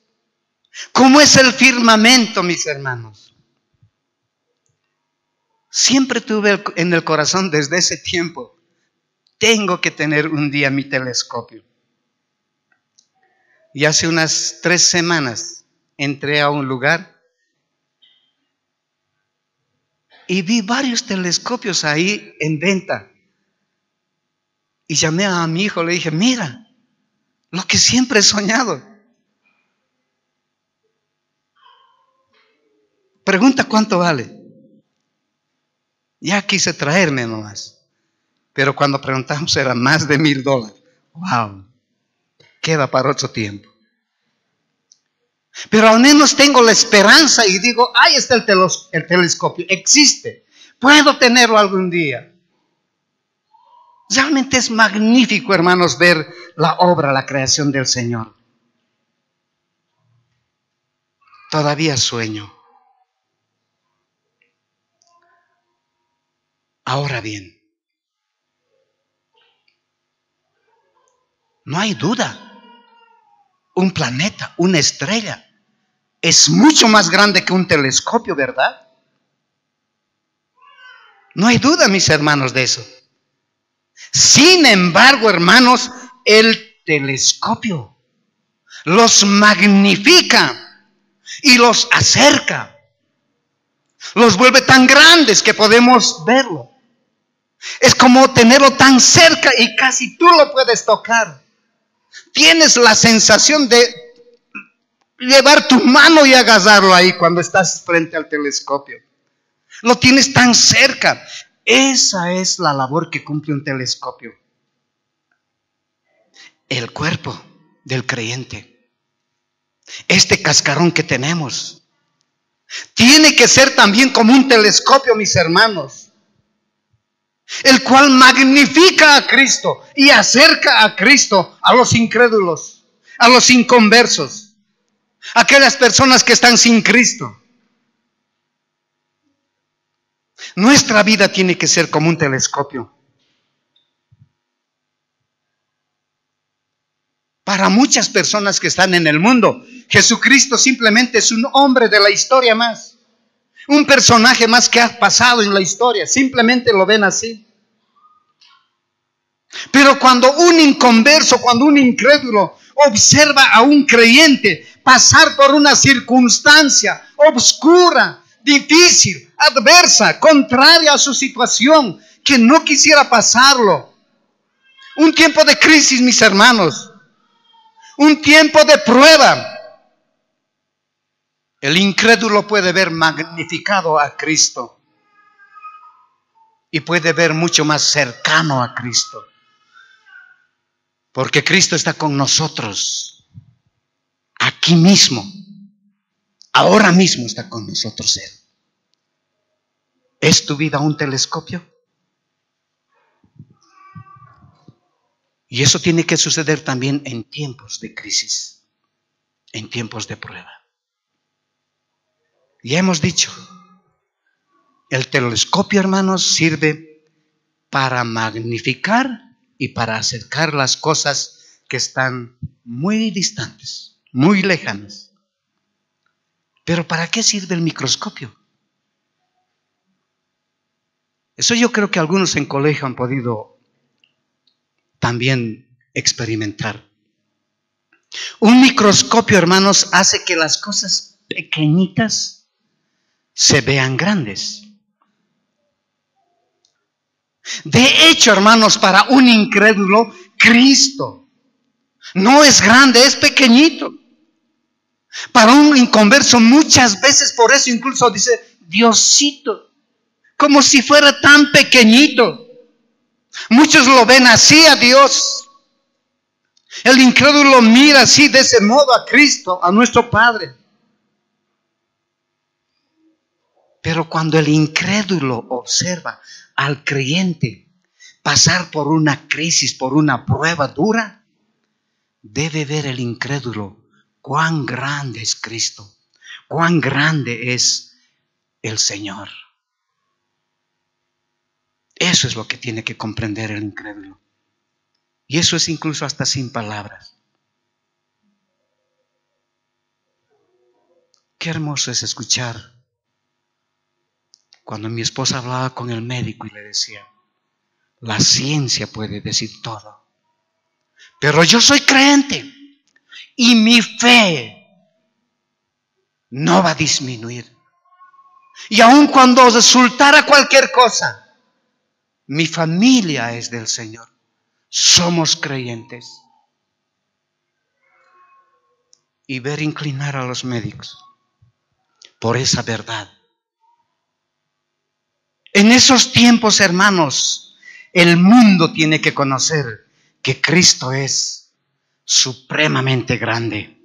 ¿Cómo es el firmamento, mis hermanos? Siempre tuve en el corazón desde ese tiempo, tengo que tener un día mi telescopio. Y hace unas 3 semanas entré a un lugar y vi varios telescopios ahí en venta. Y llamé a mi hijo, le dije, mira, lo que siempre he soñado. Pregunta cuánto vale. Ya quise traerme nomás. Pero cuando preguntamos era más de $1,000. ¡Wow! Queda para otro tiempo. Pero al menos tengo la esperanza y digo, ahí está el telescopio, existe. Puedo tenerlo algún día. Realmente es magnífico, hermanos, ver la obra, la creación del Señor. Todavía sueño. Ahora bien, no hay duda. Un planeta, una estrella, es mucho más grande que un telescopio, ¿verdad? No hay duda, mis hermanos, de eso. Sin embargo, hermanos, el telescopio los magnifica y los acerca. Los vuelve tan grandes que podemos verlo. Es como tenerlo tan cerca y casi tú lo puedes tocar. Tienes la sensación de llevar tu mano y agarrarlo ahí cuando estás frente al telescopio. Lo tienes tan cerca. Esa es la labor que cumple un telescopio. El cuerpo del creyente, este cascarón que tenemos, tiene que ser también como un telescopio, mis hermanos, el cual magnifica a Cristo y acerca a Cristo a los incrédulos, a los inconversos, a aquellas personas que están sin Cristo. Nuestra vida tiene que ser como un telescopio. Para muchas personas que están en el mundo, Jesucristo simplemente es un hombre de la historia más. Un personaje más que ha pasado en la historia. Simplemente lo ven así. Pero cuando un inconverso, cuando un incrédulo observa a un creyente pasar por una circunstancia obscura, difícil, adversa, contraria a su situación, que no quisiera pasarlo. Un tiempo de crisis, mis hermanos. Un tiempo de prueba. El incrédulo puede ver magnificado a Cristo y puede ver mucho más cercano a Cristo, porque Cristo está con nosotros aquí mismo, ahora mismo está con nosotros Él. ¿Es tu vida un telescopio? Y eso tiene que suceder también en tiempos de crisis, en tiempos de prueba. Ya hemos dicho, el telescopio, hermanos, sirve para magnificar y para acercar las cosas que están muy distantes, muy lejanas. Pero ¿para qué sirve el microscopio? Eso yo creo que algunos en colegio han podido también experimentar. Un microscopio, hermanos, hace que las cosas pequeñitas se vean grandes. De hecho, hermanos, para un incrédulo, Cristo No es grande, es pequeñito. Para un inconverso muchas veces, por eso incluso dice Diosito, como si fuera tan pequeñito. Muchos lo ven así a Dios. El incrédulo mira así, de ese modo, a Cristo, a nuestro Padre. Pero cuando el incrédulo observa al creyente pasar por una crisis, por una prueba dura, debe ver el incrédulo cuán grande es Cristo, cuán grande es el Señor. Eso es lo que tiene que comprender el incrédulo. Y eso es incluso hasta sin palabras. Qué hermoso es escuchar cuando mi esposa hablaba con el médico y le decía, la ciencia puede decir todo, pero yo soy creyente y mi fe no va a disminuir. Y aun cuando resultara cualquier cosa, mi familia es del Señor. Somos creyentes. Y ver inclinar a los médicos por esa verdad. En esos tiempos, hermanos, el mundo tiene que conocer que Cristo es supremamente grande.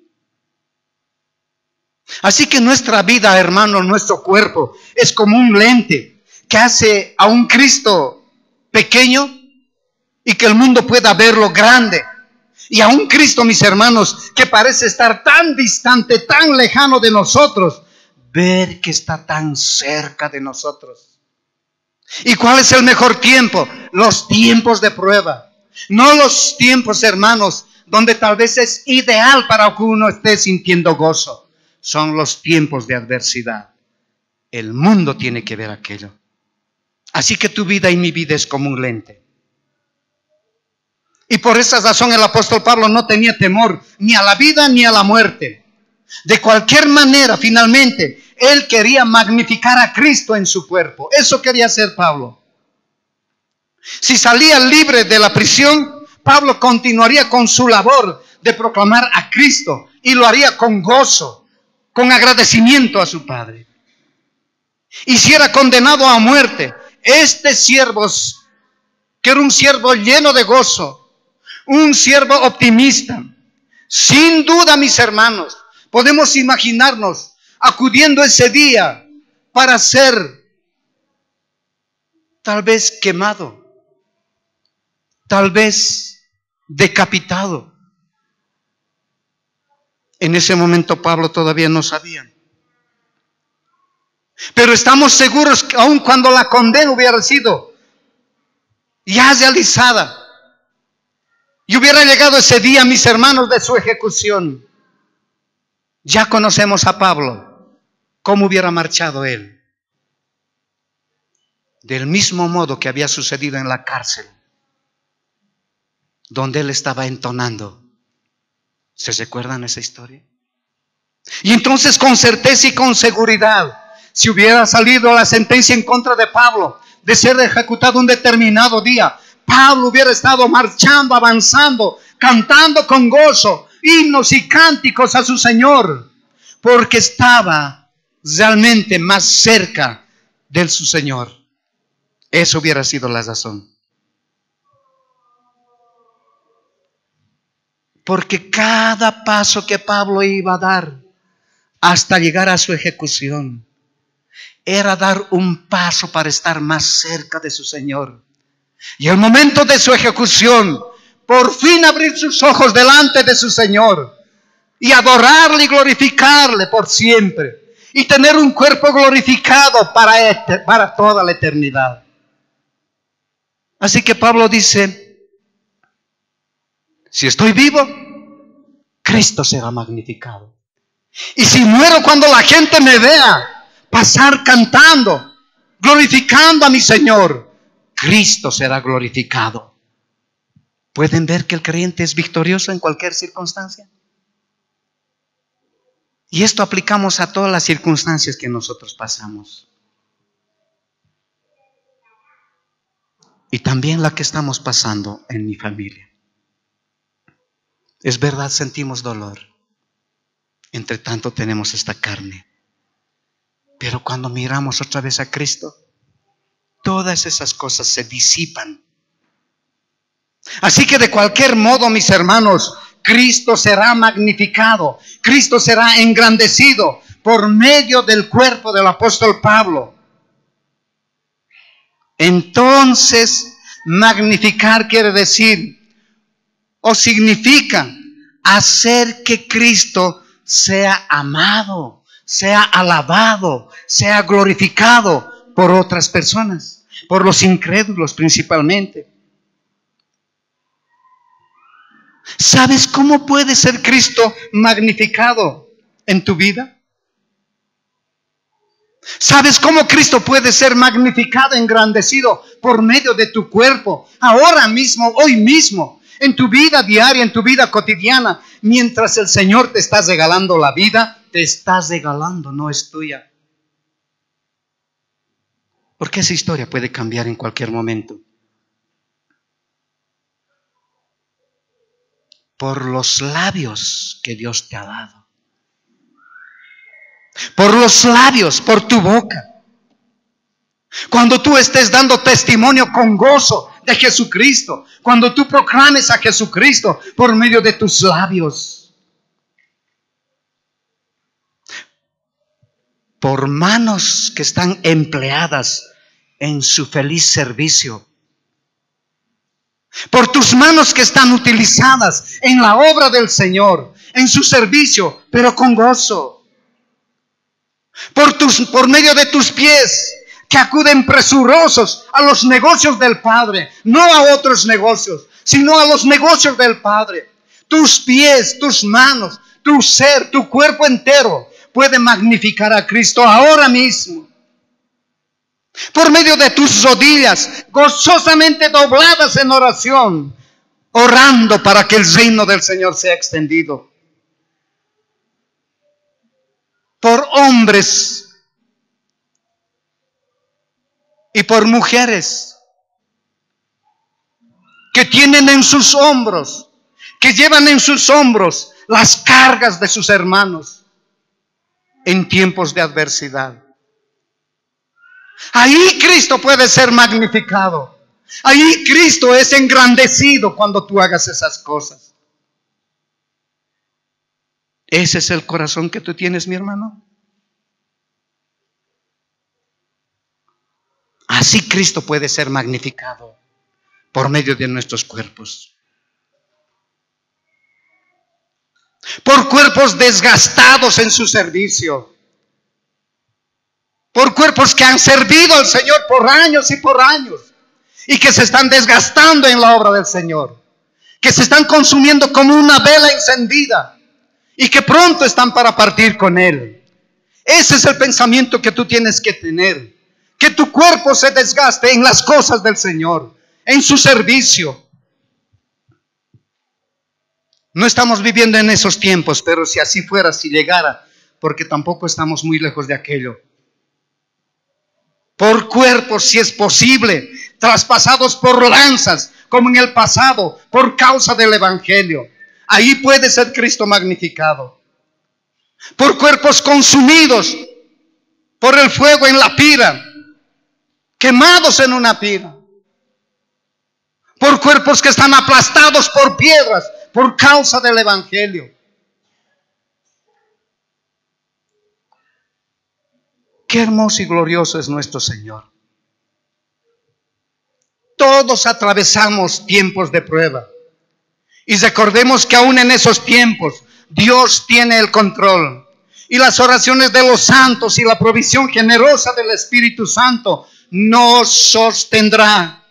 Así que nuestra vida, hermano, nuestro cuerpo es como un lente que hace a un Cristo pequeño y que el mundo pueda verlo grande. Y a un Cristo, mis hermanos, que parece estar tan distante, tan lejano de nosotros, ver que está tan cerca de nosotros. ¿Y cuál es el mejor tiempo? Los tiempos de prueba. No los tiempos, hermanos, donde tal vez es ideal para que uno esté sintiendo gozo. Son los tiempos de adversidad. El mundo tiene que ver aquello. Así que tu vida y mi vida es como un lente. Y por esa razón el apóstol Pablo no tenía temor ni a la vida ni a la muerte. De cualquier manera, finalmente, él quería magnificar a Cristo en su cuerpo. Eso quería hacer Pablo. Si salía libre de la prisión, Pablo continuaría con su labor de proclamar a Cristo y lo haría con gozo, con agradecimiento a su Padre. Y si era condenado a muerte, este siervo, que era un siervo lleno de gozo, un siervo optimista, sin duda, mis hermanos, podemos imaginarnos acudiendo ese día para ser tal vez quemado, tal vez decapitado. En ese momento Pablo todavía no sabía. Pero estamos seguros que aun cuando la condena hubiera sido ya realizada y hubiera llegado ese día, mis hermanos, de su ejecución, ya conocemos a Pablo, cómo hubiera marchado él. Del mismo modo que había sucedido en la cárcel, donde él estaba entonando. ¿Se recuerdan esa historia? Y entonces, con certeza y con seguridad, si hubiera salido la sentencia en contra de Pablo de ser ejecutado un determinado día, Pablo hubiera estado marchando, avanzando, cantando con gozo himnos y cánticos a su Señor, porque estaba realmente más cerca de su Señor. Eso hubiera sido la razón. Porque cada paso que Pablo iba a dar hasta llegar a su ejecución era dar un paso para estar más cerca de su Señor. Y el momento de su ejecución, por fin abrir sus ojos delante de su Señor y adorarle y glorificarle por siempre y tener un cuerpo glorificado para toda la eternidad. Así que Pablo dice, si estoy vivo, Cristo será magnificado. Y si muero, cuando la gente me vea pasar cantando, glorificando a mi Señor, Cristo será glorificado. ¿Pueden ver que el creyente es victorioso en cualquier circunstancia? Y esto aplicamos a todas las circunstancias que nosotros pasamos. Y también la que estamos pasando en mi familia. Es verdad, sentimos dolor. Entre tanto tenemos esta carne. Pero cuando miramos otra vez a Cristo, todas esas cosas se disipan. Así que de cualquier modo, mis hermanos, Cristo será magnificado. Cristo será engrandecido por medio del cuerpo del apóstol Pablo. Entonces, magnificar quiere decir o significa hacer que Cristo sea amado, sea alabado, sea glorificado por otras personas, por los incrédulos principalmente. ¿Sabes cómo puede ser Cristo magnificado en tu vida? ¿Sabes cómo Cristo puede ser magnificado, engrandecido por medio de tu cuerpo? Ahora mismo, hoy mismo, en tu vida diaria, en tu vida cotidiana, mientras el Señor te está regalando la vida, te estás regalando, no es tuya. Porque esa historia puede cambiar en cualquier momento. Por los labios que Dios te ha dado. Por los labios, por tu boca. Cuando tú estés dando testimonio con gozo de Jesucristo, cuando tú proclames a Jesucristo por medio de tus labios. Por manos que están empleadas en su feliz servicio. Por tus manos que están utilizadas en la obra del Señor, en su servicio, pero con gozo. Por medio de tus pies que acuden presurosos a los negocios del Padre, no a otros negocios, sino a los negocios del Padre. Tus pies, tus manos, tu ser, tu cuerpo entero puede magnificar a Cristo ahora mismo. Por medio de tus rodillas, gozosamente dobladas en oración, orando para que el reino del Señor sea extendido. Por hombres y por mujeres que tienen en sus hombros, que llevan en sus hombros las cargas de sus hermanos en tiempos de adversidad. Ahí Cristo puede ser magnificado. Ahí Cristo es engrandecido cuando tú hagas esas cosas. ¿Ese es el corazón que tú tienes, mi hermano? Así Cristo puede ser magnificado por medio de nuestros cuerpos. Por cuerpos desgastados en su servicio. Por cuerpos que han servido al Señor por años y por años. Y que se están desgastando en la obra del Señor. Que se están consumiendo como una vela encendida. Y que pronto están para partir con Él. Ese es el pensamiento que tú tienes que tener. Que tu cuerpo se desgaste en las cosas del Señor. En su servicio. No estamos viviendo en esos tiempos, pero si así fuera, si llegara, porque tampoco estamos muy lejos de aquello. Por cuerpos, si es posible, traspasados por lanzas, como en el pasado, por causa del Evangelio. Ahí puede ser Cristo magnificado. Por cuerpos consumidos por el fuego en la pira, quemados en una pira. Por cuerpos que están aplastados por piedras, por causa del Evangelio. Qué hermoso y glorioso es nuestro Señor. Todos atravesamos tiempos de prueba. Y recordemos que aún en esos tiempos, Dios tiene el control. Y las oraciones de los santos y la provisión generosa del Espíritu Santo nos sostendrá.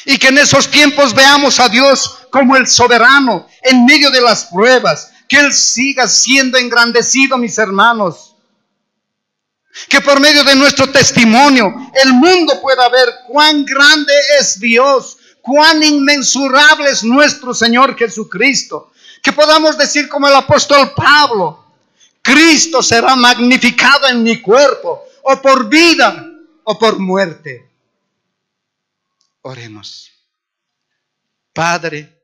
Y que en esos tiempos veamos a Dios como el soberano en medio de las pruebas. Que Él siga siendo engrandecido, mis hermanos. Que por medio de nuestro testimonio el mundo pueda ver cuán grande es Dios, cuán inmensurable es nuestro Señor Jesucristo. Que podamos decir como el apóstol Pablo: Cristo será magnificado en mi cuerpo, o por vida o por muerte. Oremos. Padre,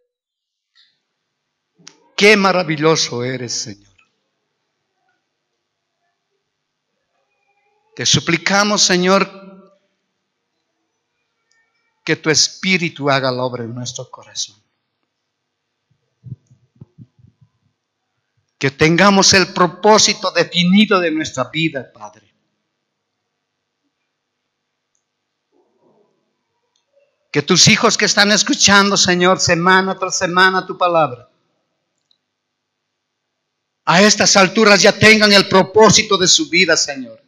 Qué maravilloso eres, Señor. Te suplicamos, Señor, que tu Espíritu haga la obra en nuestro corazón. Que tengamos el propósito definido de nuestra vida, Padre. Que tus hijos que están escuchando, Señor, semana tras semana tu palabra, a estas alturas ya tengan el propósito de su vida, Señor.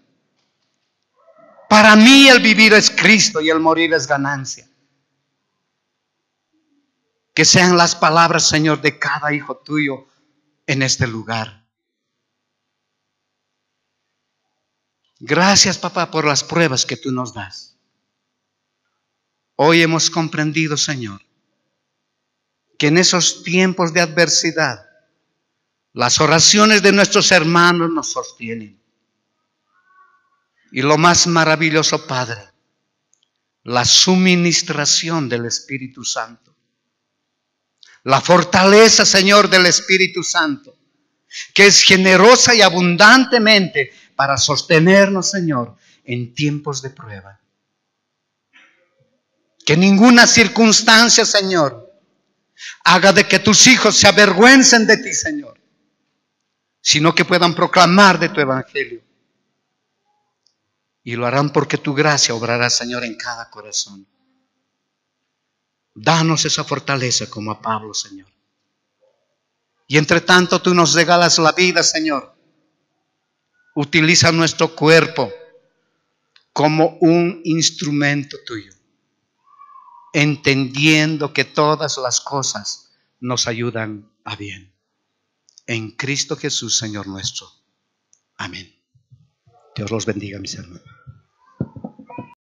Para mí el vivir es Cristo y el morir es ganancia. Que sean las palabras, Señor, de cada hijo tuyo en este lugar. Gracias, papá, por las pruebas que tú nos das. Hoy hemos comprendido, Señor, que en esos tiempos de adversidad, las oraciones de nuestros hermanos nos sostienen. Y lo más maravilloso, Padre, la suministración del Espíritu Santo. La fortaleza, Señor, del Espíritu Santo, que es generosa y abundantemente para sostenernos, Señor, en tiempos de prueba. Que ninguna circunstancia, Señor, haga de que tus hijos se avergüencen de ti, Señor, sino que puedan proclamar de tu evangelio. Y lo harán porque tu gracia obrará, Señor, en cada corazón. Danos esa fortaleza como a Pablo, Señor. Y entre tanto tú nos regalas la vida, Señor. Utiliza nuestro cuerpo como un instrumento tuyo, entendiendo que todas las cosas nos ayudan a bien. En Cristo Jesús, Señor nuestro. Amén. Dios los bendiga, mis hermanos.